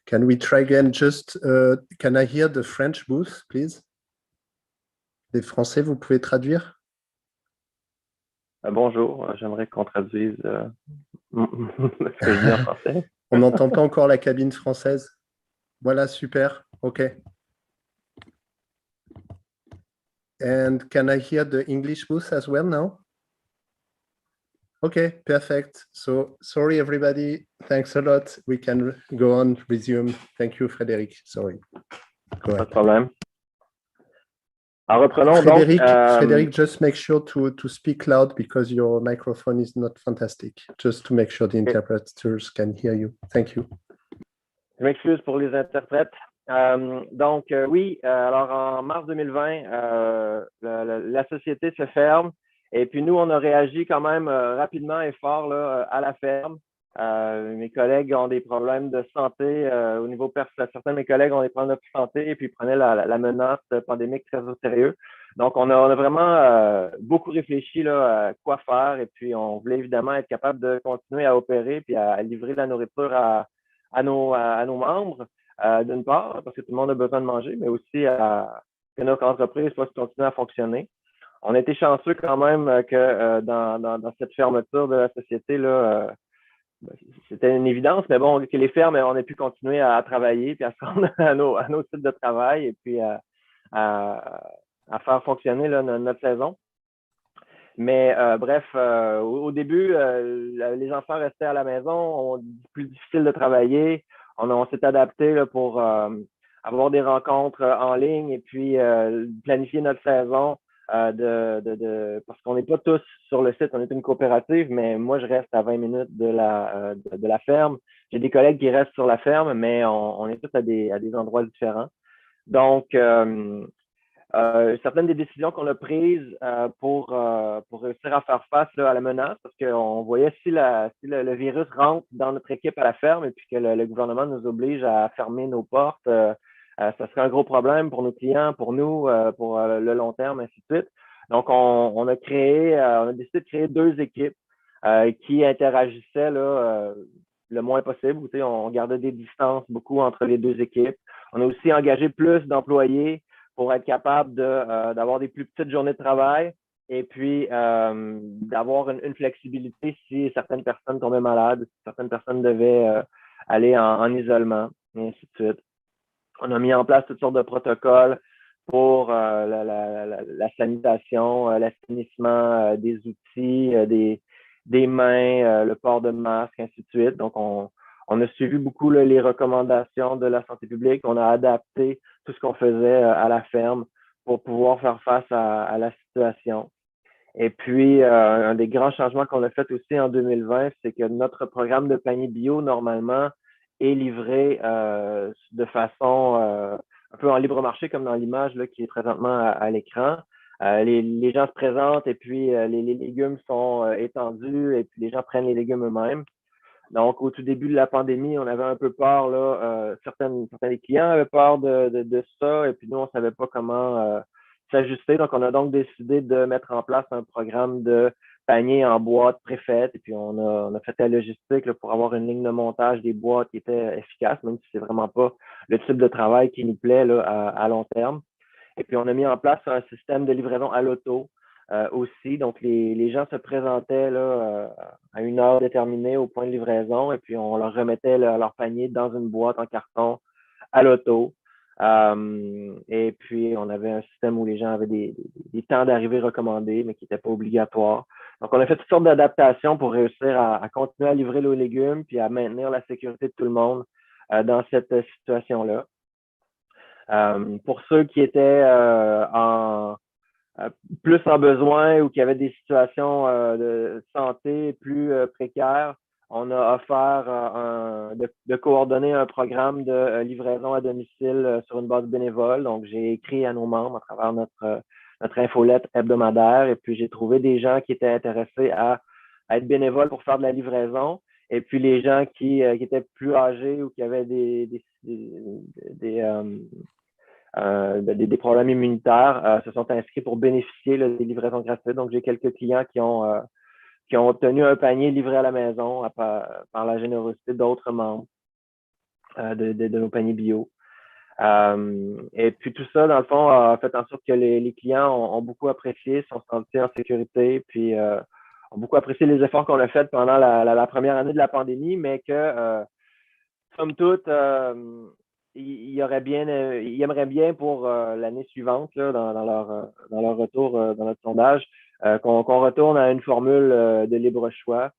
Can we try again? Just, can I hear the French booth, please? Les Français, vous pouvez traduire? Bonjour, j'aimerais qu'on traduise ce que je dis en français. On n'entend pas encore la cabine française. Voilà, super. OK. And can I hear the English booth as well now? Okay, perfect. So sorry, everybody. Thanks a lot. We can go on, resume. Thank you, Frédéric. Sorry. Go ahead. Pas de problème. Alors, reprenons Frédéric, donc. Frédéric, just make sure to speak loud because your microphone is not fantastic. Just to make sure the interpreters can hear you. Thank you. Je m'excuse pour les interprètes. Donc, oui, alors en mars 2020, la société se ferme. Et puis nous, on a réagi quand même rapidement et fort là, à la ferme. Mes collègues ont des problèmes de santé au niveau personnel. Certains de mes collègues ont des problèmes de santé et puis prenaient la menace pandémique très au sérieux. Donc, on a vraiment beaucoup réfléchi là, à quoi faire et puis on voulait évidemment être capable de continuer à opérer puis à livrer de la nourriture à nos membres, d'une part, parce que tout le monde a besoin de manger, mais aussi que notre entreprise puisse continuer à fonctionner. On a été chanceux quand même que dans cette fermeture de la société, là, c'était une évidence, mais bon, que les fermes, on ait pu continuer à travailler, puis à se rendre à nos sites de travail et puis à faire fonctionner là, notre saison. Mais bref, au début, les enfants restaient à la maison, plus difficile de travailler. On s'est adapté là, pour avoir des rencontres en ligne et puis planifier notre saison parce qu'on n'est pas tous sur le site, on est une coopérative, mais moi, je reste à 20 minutes de la ferme. J'ai des collègues qui restent sur la ferme, mais on est tous à des endroits différents. Donc, certaines des décisions qu'on a prises pour réussir à faire face là, à la menace, parce qu'on voyait si le virus rentre dans notre équipe à la ferme et puis que le gouvernement nous oblige à fermer nos portes, ça serait un gros problème pour nos clients, pour nous, pour le long terme, ainsi de suite. Donc, on a décidé de créer 2 équipes qui interagissaient là, le moins possible. On gardait des distances beaucoup entre les 2 équipes. On a aussi engagé plus d'employés pour être capable d'avoir des plus petites journées de travail et puis d'avoir une flexibilité si certaines personnes tombaient malades, si certaines personnes devaient aller en isolement, et ainsi de suite. On a mis en place toutes sortes de protocoles pour la sanitation, l'assainissement des outils, des mains, le port de masque, ainsi de suite. Donc, on a suivi beaucoup là, les recommandations de la santé publique. On a adapté tout ce qu'on faisait à la ferme pour pouvoir faire face à la situation. Et puis, un des grands changements qu'on a fait aussi en 2020, c'est que notre programme de panier bio, normalement, est livré de façon un peu en libre marché, comme dans l'image là, qui est présentement à l'écran. Les gens se présentent et puis les légumes sont étendus et puis les gens prennent les légumes eux-mêmes. Donc, au tout début de la pandémie, on avait un peu peur, là, certains des clients avaient peur de ça, et puis nous, on ne savait pas comment s'ajuster. Donc, on a donc décidé de mettre en place un programme de panier en boîte préfaites, et puis on a fait la logistique là, pour avoir une ligne de montage des boîtes qui était efficace, même si c'est vraiment pas le type de travail qui nous plaît là, à long terme. Et puis, on a mis en place un système de livraison à l'auto. Aussi. Donc, les gens se présentaient là, à une heure déterminée au point de livraison et puis on leur remettait leur panier dans une boîte en carton à l'auto. Et puis, on avait un système où les gens avaient des temps d'arrivée recommandés, mais qui n'étaient pas obligatoires. Donc, on a fait toutes sortes d'adaptations pour réussir à continuer à livrer nos légumes puis à maintenir la sécurité de tout le monde dans cette situation-là. Pour ceux qui étaient plus en besoin ou qui avaient des situations de santé plus précaires, on a offert de coordonner un programme de livraison à domicile sur une base bénévole. Donc, j'ai écrit à nos membres à travers notre infolette hebdomadaire et puis j'ai trouvé des gens qui étaient intéressés à être bénévoles pour faire de la livraison. Et puis, les gens qui étaient plus âgés ou qui avaient des problèmes immunitaires se sont inscrits pour bénéficier là, des livraisons gratuites. Donc, j'ai quelques clients qui ont obtenu un panier livré à la maison par la générosité d'autres membres de nos paniers bio. Et puis, tout ça, dans le fond, a fait en sorte que les clients ont beaucoup apprécié, sont sentis en sécurité, puis ont beaucoup apprécié les efforts qu'on a faits pendant la première année de la pandémie, mais que, somme toute, ils aimeraient bien pour l'année suivante, là, dans leur retour dans notre sondage, qu'on retourne à une formule de libre choix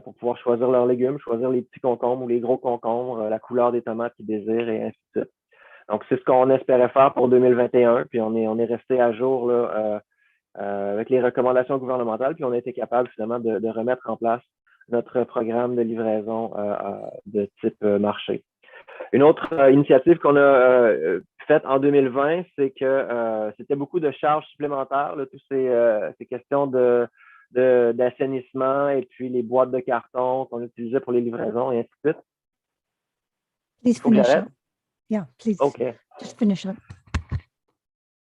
pour pouvoir choisir leurs légumes, choisir les petits concombres ou les gros concombres, la couleur des tomates qu'ils désirent et ainsi de suite. Donc, c'est ce qu'on espérait faire pour 2021, puis on est resté à jour là, avec les recommandations gouvernementales, puis on a été capable finalement de remettre en place notre programme de livraison de type marché. Une autre initiative qu'on a faite en 2020, c'est que c'était beaucoup de charges supplémentaires, là, toutes ces questions de d'assainissement et puis les boîtes de carton qu'on utilisait pour les livraisons et ainsi de suite. Please Faut que finish j'arrête? up. Yeah, please OK. just finish up.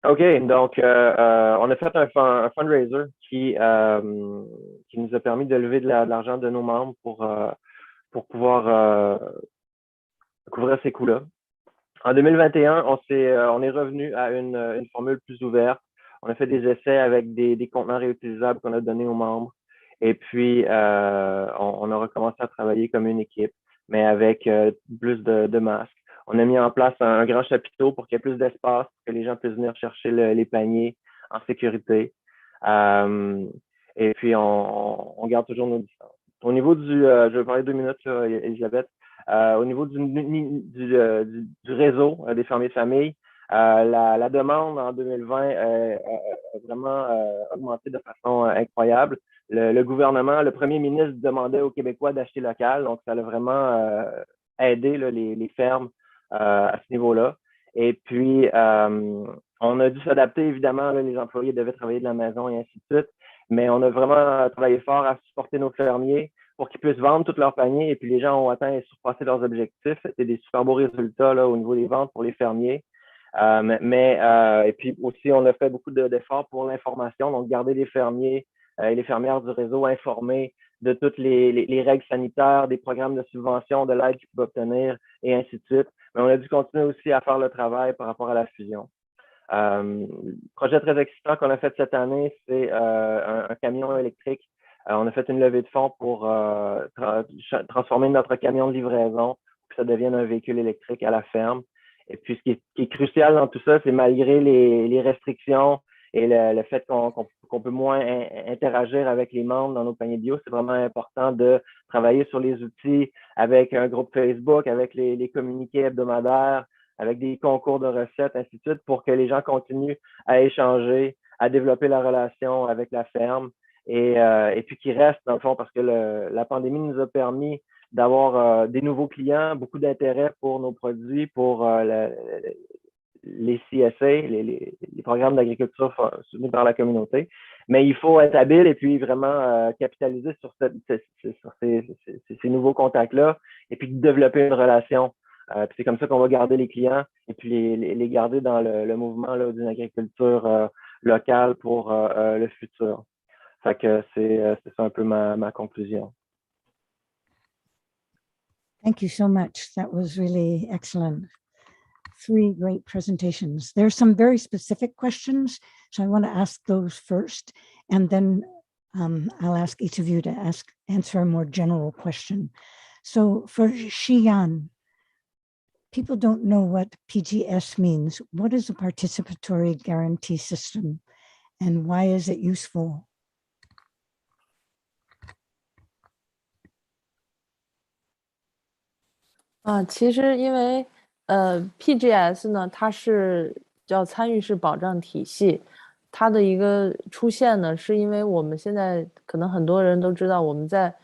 OK, donc on a fait un fundraiser qui nous a permis de lever de l'argent de nos membres pour pouvoir couvrir ces coûts-là. En 2021, on est revenu à une formule plus ouverte. On a fait des essais avec des contenants réutilisables qu'on a donnés aux membres. Et puis, on a recommencé à travailler comme une équipe, mais avec plus de masques. On a mis en place un grand chapiteau pour qu'il y ait plus d'espace, pour que les gens puissent venir chercher les paniers en sécurité. Et puis, on garde toujours nos distances. Au niveau je vais parler 2 minutes, là, Elisabeth. Au niveau du réseau des fermiers de famille, la demande en 2020 a vraiment augmenté de façon incroyable. Le gouvernement, le premier ministre demandait aux Québécois d'acheter local, donc ça a vraiment aidé là, les fermes à ce niveau-là. Et puis, on a dû s'adapter, évidemment, là, les employés devaient travailler de la maison et ainsi de suite, mais on a vraiment travaillé fort à supporter nos fermiers pour qu'ils puissent vendre tous leurs paniers et puis les gens ont atteint et surpassé leurs objectifs. C'était des super beaux résultats là, au niveau des ventes pour les fermiers. Et puis aussi, on a fait beaucoup d'efforts pour l'information, donc garder les fermiers et les fermières du réseau informés de toutes les règles sanitaires, des programmes de subvention, de l'aide qu'ils peuvent obtenir et ainsi de suite. Mais on a dû continuer aussi à faire le travail par rapport à la fusion. Projet très excitant qu'on a fait cette année, c'est un camion électrique. On a fait une levée de fonds pour transformer notre camion de livraison pour que ça devienne un véhicule électrique à la ferme. Et puis, ce qui est crucial dans tout ça, c'est malgré les restrictions et le fait qu'on peut moins interagir avec les membres dans nos paniers bio, c'est vraiment important de travailler sur les outils avec un groupe Facebook, avec les communiqués hebdomadaires, avec des concours de recettes, ainsi de suite, pour que les gens continuent à échanger, à développer la relation avec la ferme et puis qu'ils restent, dans le fond, parce que la pandémie nous a permis d'avoir des nouveaux clients, beaucoup d'intérêt pour nos produits, pour les CSA, les programmes d'agriculture soutenus par la communauté. Mais il faut être habile et puis vraiment capitaliser sur ces nouveaux contacts-là et puis développer une relation. Puis c'est comme ça qu'on va garder les clients et puis les garder dans le mouvement d'une agriculture locale pour le futur. Fait que c'est ça un peu ma conclusion. Thank you so much. That was really excellent. 3 great presentations. There are some very specific questions, so I want to ask those first, and then I'll ask each of you to answer a more general question. So for Xi'an, people don't know what PGS means. What is a participatory guarantee system, and why is it useful?其实因为PGS 呢，它是叫参与式保障体系，它的一个出现呢，是因为我们现在可能很多人都知道，我们在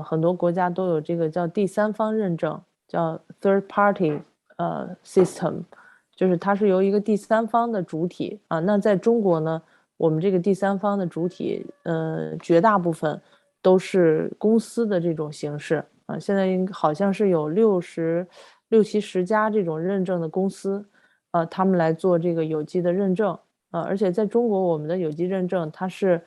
很多国家都有这个叫第三方认证，叫 third party system， 就是它是由一个第三方的主体啊。那在中国呢，我们这个第三方的主体绝大部分都是公司的这种形式啊，现在好像是有60-70家这种认证的公司，他们来做这个有机的认证，而且在中国我们的有机认证它是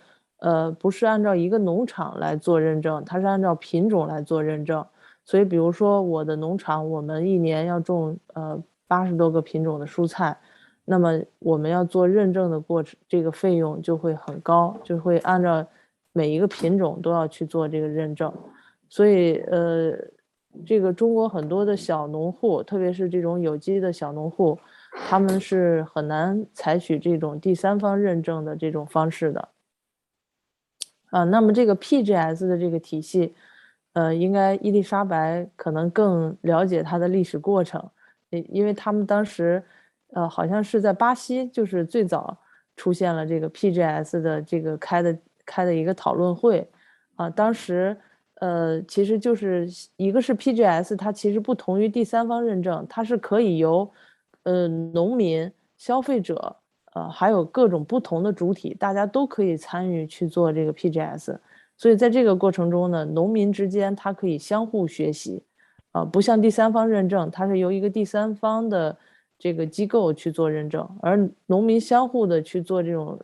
不是按照一个农场来做认证，它是按照品种来做认证。所以比如说我的农场，我们一年要种80多个品种的蔬菜，那么我们要做认证的过程，这个费用就会很高，就会按照每一个品种都要去做这个认证。所以这个中国很多的小农户，特别是这种有机的小农户，他们是很难采取这种第三方认证的这种方式的。那么这个 PGS 的这个体系，应该伊丽莎白可能更了解它的历史过程，因为他们当时好像是在巴西就是最早出现了这个 PGS 的这个开的一个讨论会当时其实就是一个是 PGS， 它其实不同于第三方认证，它是可以由农民、消费者还有各种不同的主体，大家都可以参与去做这个 PGS。所以在这个过程中呢，农民之间它可以相互学习，不像第三方认证，它是由一个第三方的这个机构去做认证，而农民相互的去做这种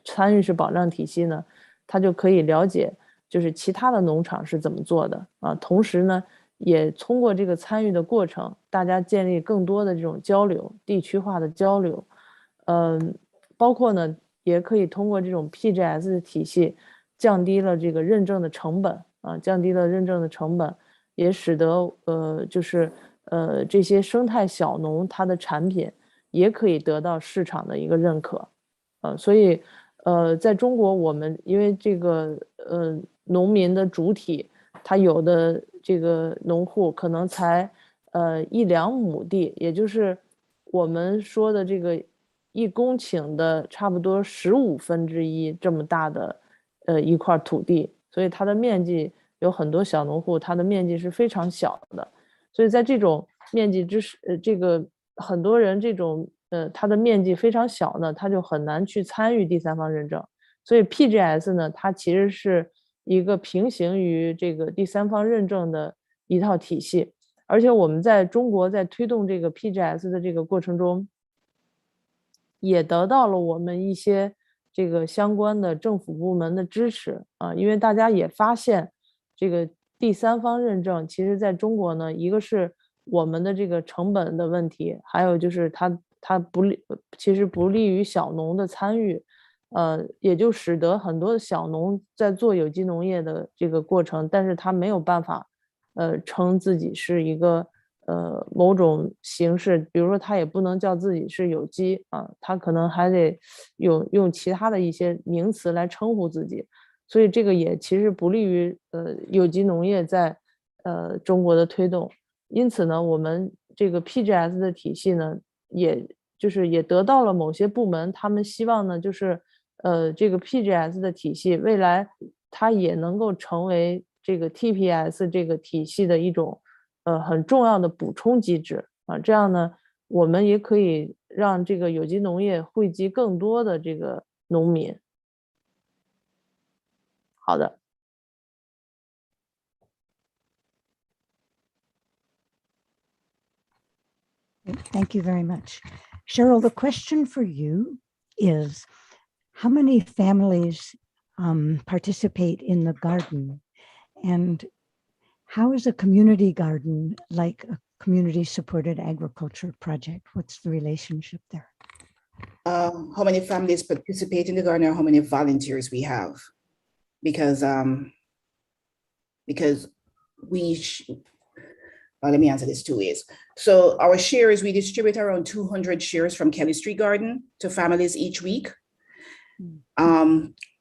参与式保障体系呢，它就可以了解就是其他的农场是怎么做的啊，同时呢，也通过这个参与的过程，大家建立更多的这种交流，地区化的交流，包括呢，也可以通过这种 PGS 的体系，降低了这个认证的成本啊，降低了认证的成本，也使得就是这些生态小农它的产品也可以得到市场的一个认可，所以在中国我们因为这个农民的主体，他有的这个农户可能才1-2亩地，也就是我们说的这个1公顷的差不多1/15这么大的一块土地，所以它的面积有很多小农户，它的面积是非常小的，所以在这种面积这个很多人这种它的面积非常小呢，他就很难去参与第三方认证，所以 PGS 呢，它其实是一个平行于这个第三方认证的一套体系，而且我们在中国在推动这个 PGS 的这个过程中，也得到了我们一些这个相关的政府部门的支持啊，因为大家也发现这个第三方认证，其实在中国呢，一个是我们的这个成本的问题，还有就是它其实不利于小农的参与，也就使得很多小农在做有机农业的这个过程，但是他没有办法，称自己是一个某种形式，比如说他也不能叫自己是有机啊，他可能还得用其他的一些名词来称呼自己，所以这个也其实不利于有机农业在中国的推动。因此呢，我们这个 PGS 的体系呢，也得到了某些部门，他们希望呢，就是这个 PGS 的体系未来它也能够成为这个 TPS 这个体系的一种很重要的补充机制啊，这样呢，我们也可以让这个有机农业惠及更多的这个农民。好的。Thank you very much. Cheryl, the question for you is, how many families participate in the garden? And how is a community garden like a community-supported agriculture project? What's the relationship there? How many families participate in the garden, or how many volunteers we have? Because let me answer this 2 ways. So our shares, we distribute around 200 shares from Kelly Street Garden to families each week.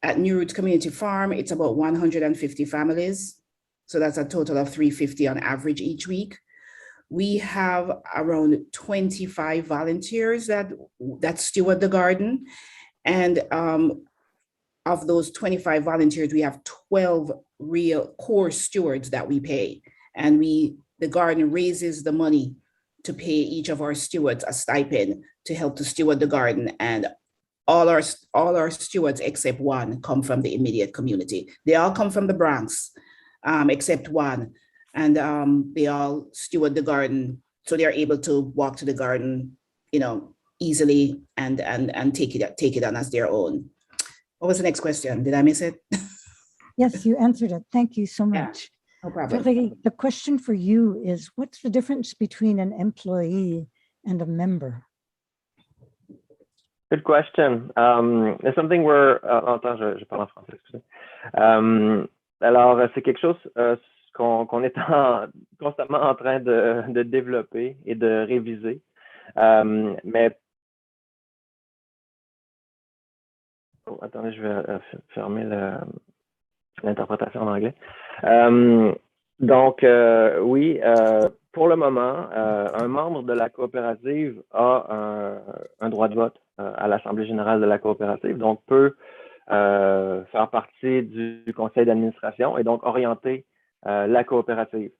At New Roots Community Farm, it's about 150 families. So that's a total of 350 on average each week. We have around 25 volunteers that steward the garden. And of those 25 volunteers, we have 12 real core stewards that we pay. And the garden raises the money to pay each of our stewards a stipend to help to steward the garden. And all our stewards except one come from the immediate community. They all come from the Bronx, except one. And they all steward the garden, so they're able to walk to the garden, easily and take it on as their own. What was the next question? Did I miss it? Yes, you answered it. Thank you so much. No problem. Really, the question for you is, what's the difference between an employee and a member? Good question. It's something we're... je parle en français, excusez. Alors, c'est quelque chose qu'on est constamment en train de développer et de réviser. Mais... Oh, attendez, je vais fermer l'interprétation en anglais. Donc, oui, pour le moment, un membre de la coopérative a un droit de vote à l'Assemblée générale de la coopérative, donc peut faire partie du conseil d'administration et donc orienter la coopérative.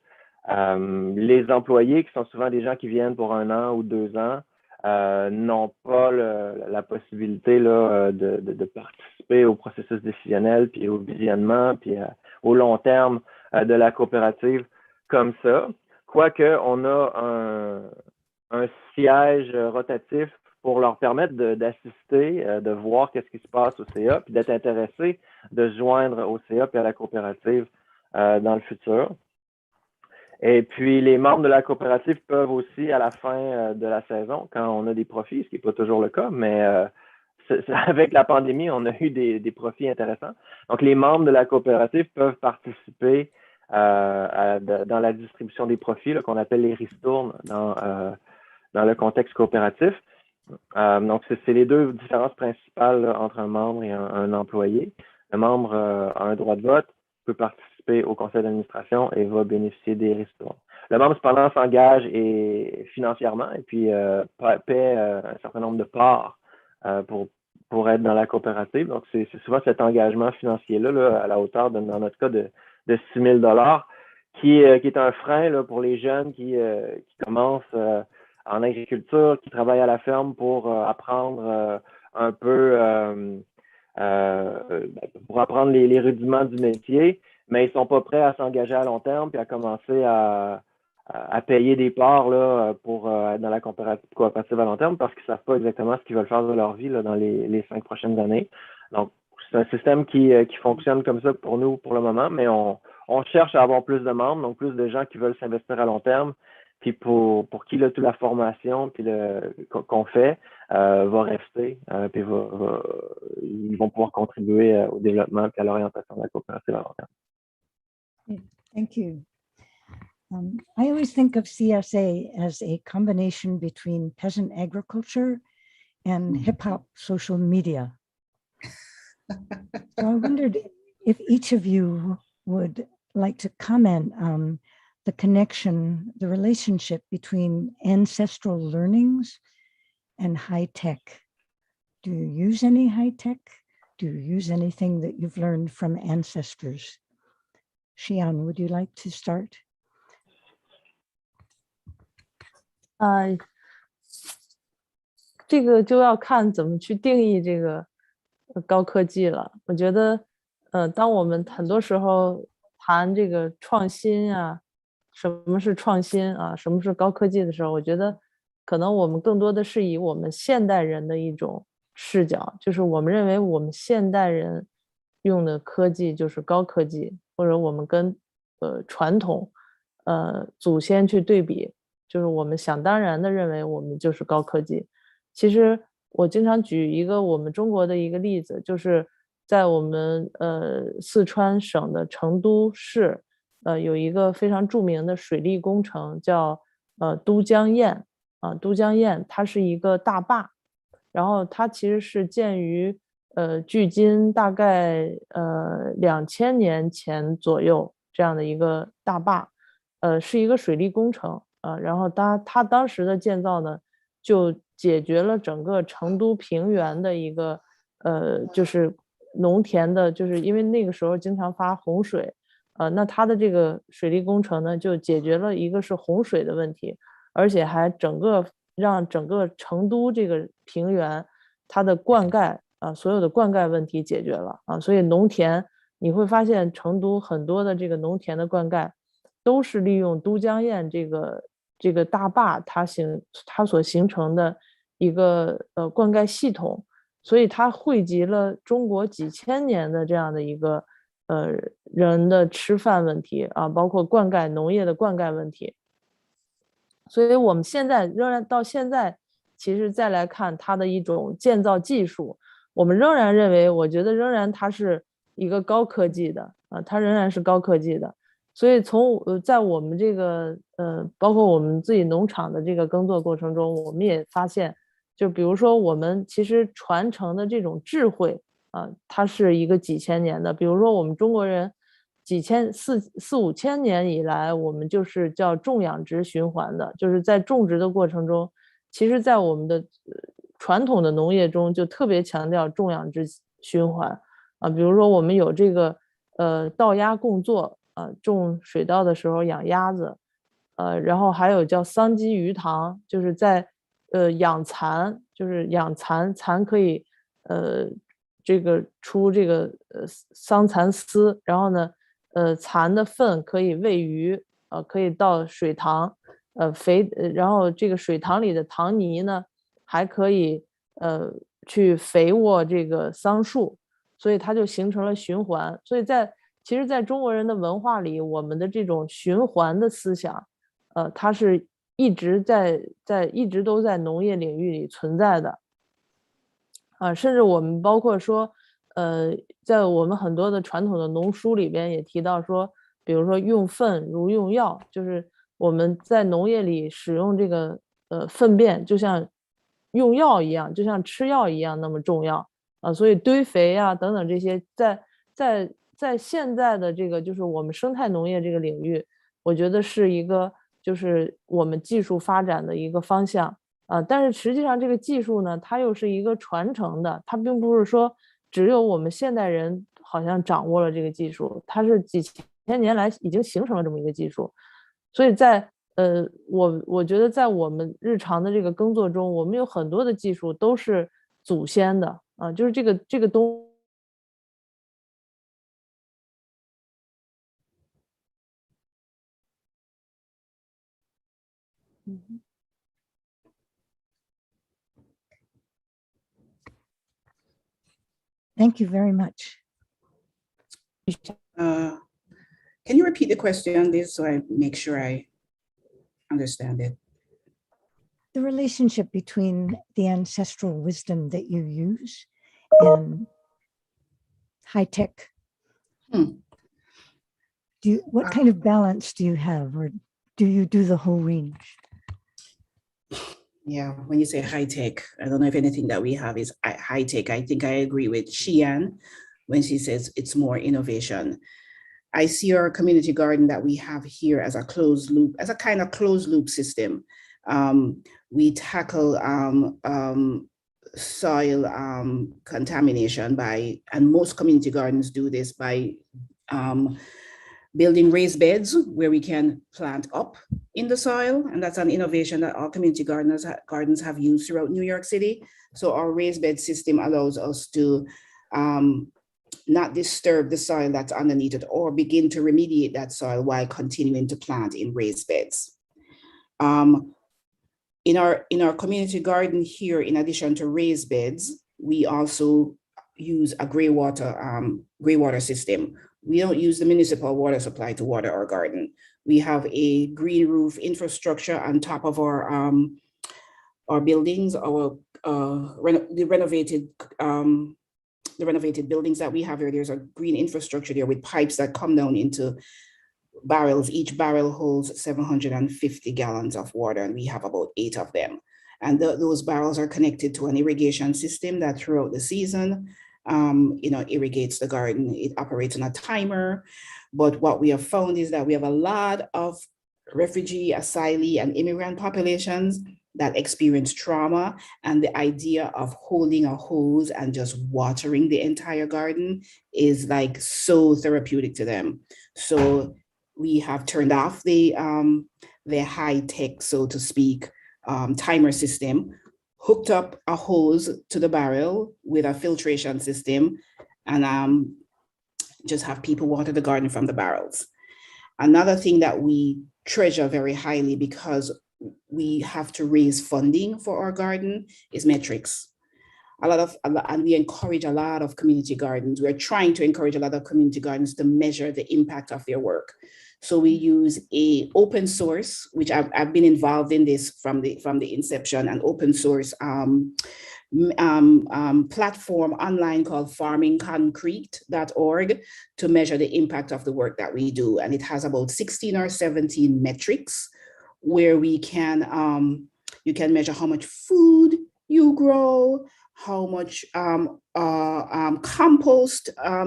Les employés, qui sont souvent des gens qui viennent pour 1 an ou 2 ans, n'ont pas la possibilité là, de participer au processus décisionnel, puis au visionnement, puis au long terme de la coopérative comme ça. Quoique, on a un siège rotatif pour leur permettre d'assister, de voir qu'est-ce qui se passe au CA, puis d'être intéressés de se joindre au CA puis à la coopérative dans le futur. Et puis, les membres de la coopérative peuvent aussi, à la fin de la saison, quand on a des profits, ce qui n'est pas toujours le cas, mais avec la pandémie, on a eu des profits intéressants. Donc, les membres de la coopérative peuvent participer dans la distribution des profits, qu'on appelle les ristournes dans le contexte coopératif. Donc, c'est les deux différences principales là, entre un membre et un employé. Le membre a un droit de vote, peut participer au conseil d'administration et va bénéficier des ristournes. Le membre, cependant, s'engage financièrement et puis paie un certain nombre de parts pour être dans la coopérative. Donc, c'est souvent cet engagement financier-là, là, à la hauteur, dans notre cas, de 6 000 $ qui est un frein là, pour les jeunes qui commencent en agriculture, qui travaillent à la ferme pour apprendre un peu, pour apprendre les rudiments du métier, mais ils ne sont pas prêts à s'engager à long terme puis à commencer à payer des parts là, pour être dans la coopérative à long terme parce qu'ils ne savent pas exactement ce qu'ils veulent faire de leur vie là, dans les 5 prochaines années. Donc, c'est un système qui fonctionne comme ça pour nous pour le moment, mais on cherche à avoir plus de membres, donc plus de gens qui veulent s'investir à long terme, puis pour qui là, toute la formation puis qu'on fait va rester, puis ils vont pouvoir contribuer au développement puis à l'orientation de la coopérative à long terme. Thank you. I always think of CSA as a combination between peasant agriculture and hip-hop social media. So I wondered if each of you would like to comment on the connection, the relationship between ancestral learnings and high tech. Do you use any high tech? Do you use anything that you've learned from ancestors? Xian, would you like to start? 这个就要看怎么去定义这个高科技了。我觉得，当我们很多时候谈这个创新啊，什么是创新啊，什么是高科技的时候，我觉得可能我们更多的是以我们现代人的一种视角，就是我们认为我们现代人用的科技就是高科技，或者我们跟传统祖先去对比，就是我们想当然的认为我们就是高科技。其实我经常举一个我们中国的一个例子，就是在我们四川省的成都市，有一个非常著名的水利工程叫都江堰啊，都江堰它是一个大坝，然后它其实是建于距今大概2000年前左右这样的一个大坝，是一个水利工程啊，然后它当时的建造呢，就解决了整个成都平原的一个就是农田的，就是因为那个时候经常发洪水，那它的这个水利工程呢，就解决了一个是洪水的问题，而且还让整个成都这个平原它的灌溉所有的灌溉问题解决了啊，所以农田你会发现成都很多的这个农田的灌溉都是利用都江堰这个大坝它所形成的一个灌溉系统，所以它汇集了中国几千年的这样的一个人的吃饭问题啊，包括农业的灌溉问题。所以我们现在仍然到现在，其实再来看它的一种建造技术，我们仍然认为，我觉得仍然它是一个高科技的它仍然是高科技的。所以在我们这个包括我们自己农场的这个耕作过程中，我们也发现，就比如说我们其实传承的这种智慧它是一个几千年的。比如说我们中国人四五千年以来，我们就是叫种养殖循环的，就是在种植的过程中，其实在我们的传统的农业中就特别强调种养殖循环比如说我们有这个稻鸭共作种水稻的时候养鸭子然后还有叫桑基鱼塘，就是在养蚕，就是养蚕，蚕可以这个出这个桑蚕丝，然后呢蚕的粪可以喂鱼，可以到水塘，然后这个水塘里的塘泥呢还可以去肥沃这个桑树，所以它就形成了循环。所以其实在中国人的文化里，我们的这种循环的思想，它是一直都在农业领域里存在的。甚至我们包括说，在我们很多的传统的农书里边也提到说，比如说用粪如用药，就是我们在农业里使用这个粪便，就像用药一样，就像吃药一样那么重要啊。所以堆肥啊等等这些，在现在的这个就是我们生态农业这个领域，我觉得是一个就是我们技术发展的一个方向。但是实际上这个技术呢，它又是一个传承的，它并不是说只有我们现代人好像掌握了这个技术，它是几千年来已经形成了这么一个技术。所以我觉得在我们日常的这个耕作中，我们有很多的技术都是祖先的啊，就是这个东。Thank you very much. Can you repeat the question, Liz, so I make sure I understand it? The relationship between the ancestral wisdom that you use and high tech. What kind of balance do you have, or do you do the whole range? Yeah, when you say high tech, I don't know if anything that we have is high tech. I think I agree with Xian when she says it's more innovation. I see our community garden that we have here as a closed loop, as a kind of closed loop system. We tackle soil contamination and most community gardens do this by building raised beds where we can plant up in the soil. And that's an innovation that all community gardens have used throughout New York City. So our raised bed system allows us to not disturb the soil that's underneath it or begin to remediate that soil while continuing to plant in raised beds. In our community garden here, in addition to raised beds, we also use a gray water system. We don't use the municipal water supply to water our garden. We have a green roof infrastructure on top of our buildings, the renovated buildings that we have here. There's a green infrastructure there with pipes that come down into barrels. Each barrel holds 750 gallons of water, and we have about 8 of them. And those barrels are connected to an irrigation system that throughout the season irrigates the garden. It operates on a timer. But what we have found is that we have a lot of refugee, asylee, and immigrant populations that experience trauma, and the idea of holding a hose and just watering the entire garden is like so therapeutic to them. So we have turned off the high tech, so to speak, timer system, hooked up a hose to the barrel with a filtration system, and just have people water the garden from the barrels. Another thing that we treasure very highly, because we have to raise funding for our garden, is metrics. And we encourage a lot of community gardens. We're trying to encourage a lot of community gardens to measure the impact of their work. So we use a open source, which I've been involved in this from the inception, an open source platform online called farmingconcrete.org to measure the impact of the work that we do. And it has about 16 or 17 metrics where we can, you can measure how much food you grow, how much compost how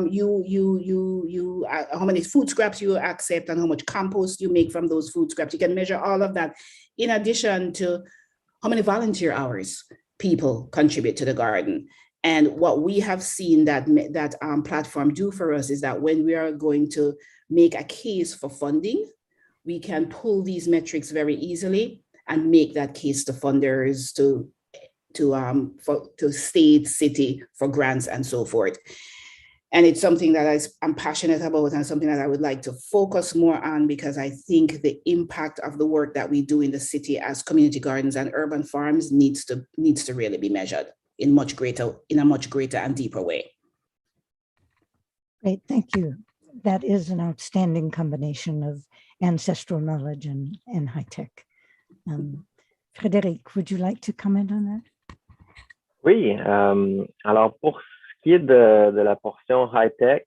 many food scraps you accept, and how much compost you make from those food scraps. You can measure all of that, in addition to how many volunteer hours people contribute to the garden. And what we have seen that platform do for us is that when we are going to make a case for funding, we can pull these metrics very easily and make that case to funders, to state, city for grants and so forth. And it's something that I'm passionate about and something that I would like to focus more on, because I think the impact of the work that we do in the city as community gardens and urban farms needs to really be measured in a much greater and deeper way. Great, thank you. That is an outstanding combination of ancestral knowledge and high tech. Frédéric, would you like to comment on that? Oui, alors pour ce qui est de la portion high-tech,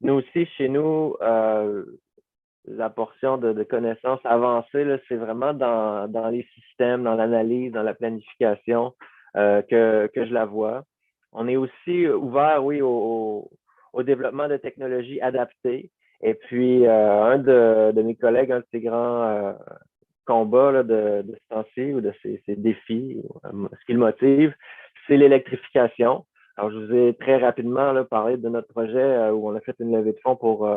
nous aussi, chez nous, la portion de connaissances avancées, c'est vraiment dans les systèmes, dans l'analyse, dans la planification que je la vois. On est aussi ouvert, oui, au développement de technologies adaptées. Et puis, un de mes collègues, un de ses grands combats là, de ce temps-ci ou de ces défis, ce qui le motive, c'est l'électrification. Alors, je vous ai très rapidement là, parlé de notre projet où on a fait une levée de fonds pour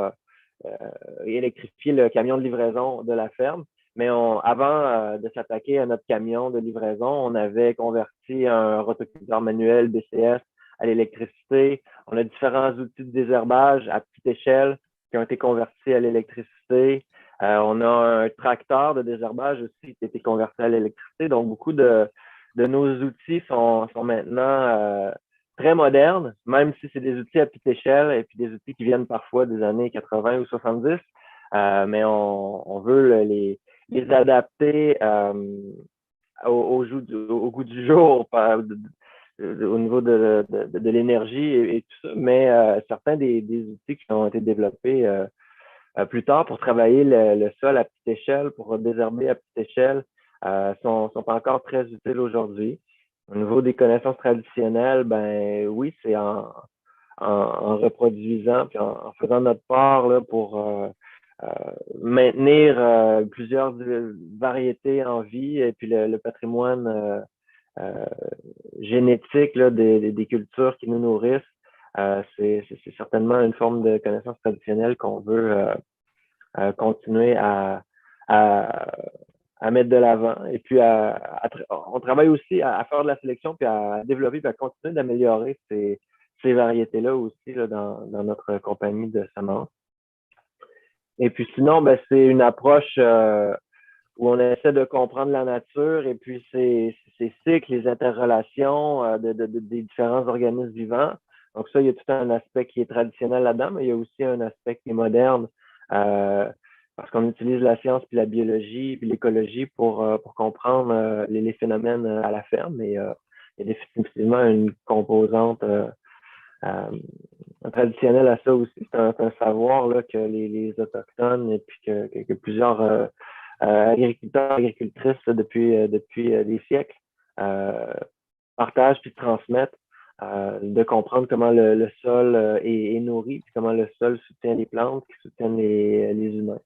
électrifier le camion de livraison de la ferme. Mais avant de s'attaquer à notre camion de livraison, on avait converti un rotoculteur manuel BCS à l'électricité. On a différents outils de désherbage à petite échelle qui ont été convertis à l'électricité. On a un tracteur de désherbage aussi qui a été converti à l'électricité. Donc, beaucoup de nos outils sont maintenant très modernes, même si c'est des outils à petite échelle et puis des outils qui viennent parfois des années 80 ou 70. Mais on veut les adapter au goût du jour au niveau de l'énergie et tout ça. Mais certains des outils qui ont été développés plus tard pour travailler le sol à petite échelle, pour désherber à petite échelle, sont encore très utiles aujourd'hui. Au niveau des connaissances traditionnelles, ben oui, c'est en reproduisant puis en faisant notre part là, pour maintenir plusieurs variétés en vie et puis le patrimoine génétique là, des cultures qui nous nourrissent. C'est certainement une forme de connaissance traditionnelle qu'on veut continuer à mettre de l'avant. Et puis, on travaille aussi à faire de la sélection, puis à développer, puis à continuer d'améliorer ces variétés-là aussi là, dans notre compagnie de semences. Et puis sinon, ben, c'est une approche où on essaie de comprendre la nature et puis ses cycles, les interrelations des différents organismes vivants. Donc ça, il y a tout un aspect qui est traditionnel là-dedans, mais il y a aussi un aspect qui est moderne parce qu'on utilise la science, puis la biologie, puis l'écologie pour comprendre les phénomènes à la ferme. Et il y a définitivement une composante traditionnelle à ça aussi. C'est un savoir là, que les Autochtones et puis que plusieurs agriculteurs, agricultrices là, depuis des siècles partagent puis transmettent. De comprendre comment le sol est nourri, puis comment le sol soutient les plantes, qui soutiennent les humains.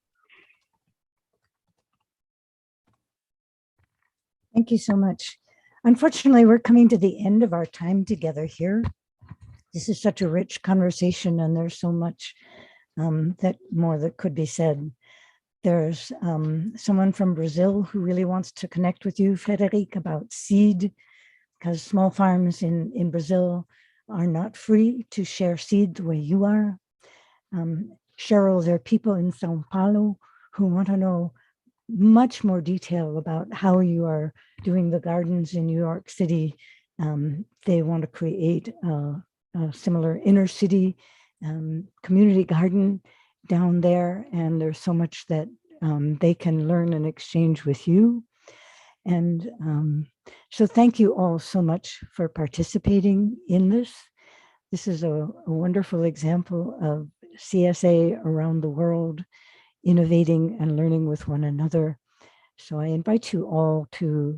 Thank you so much. Unfortunately, we're coming to the end of our time together here. This is such a rich conversation, and there's so much that could be said. There's someone from Brazil who really wants to connect with you, Frédéric, about seed, because small farms in Brazil are not free to share seed the way you are. Cheryl, there are people in Sao Paulo who want to know much more detail about how you are doing the gardens in New York City. They want to create a similar inner city community garden down there, and there's so much that they can learn and exchange with you. And so thank you all so much for participating in this. This is a wonderful example of CSA around the world, innovating and learning with one another. So I invite you all to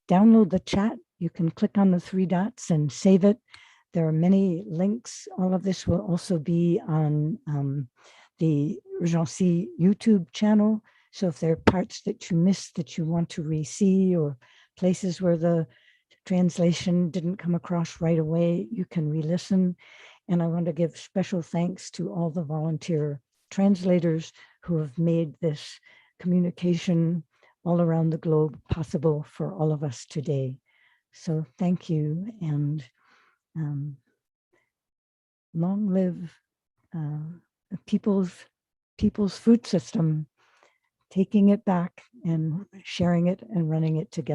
download the chat. You can click on the 3 dots and save it. There are many links. All of this will also be on the Urgency YouTube channel. So if there are parts that you missed that you want to re-see, or places where the translation didn't come across right away, you can re-listen. And I want to give special thanks to all the volunteer translators who have made this communication all around the globe possible for all of us today. So thank you, and long live the people's food system, taking it back and sharing it and running it together.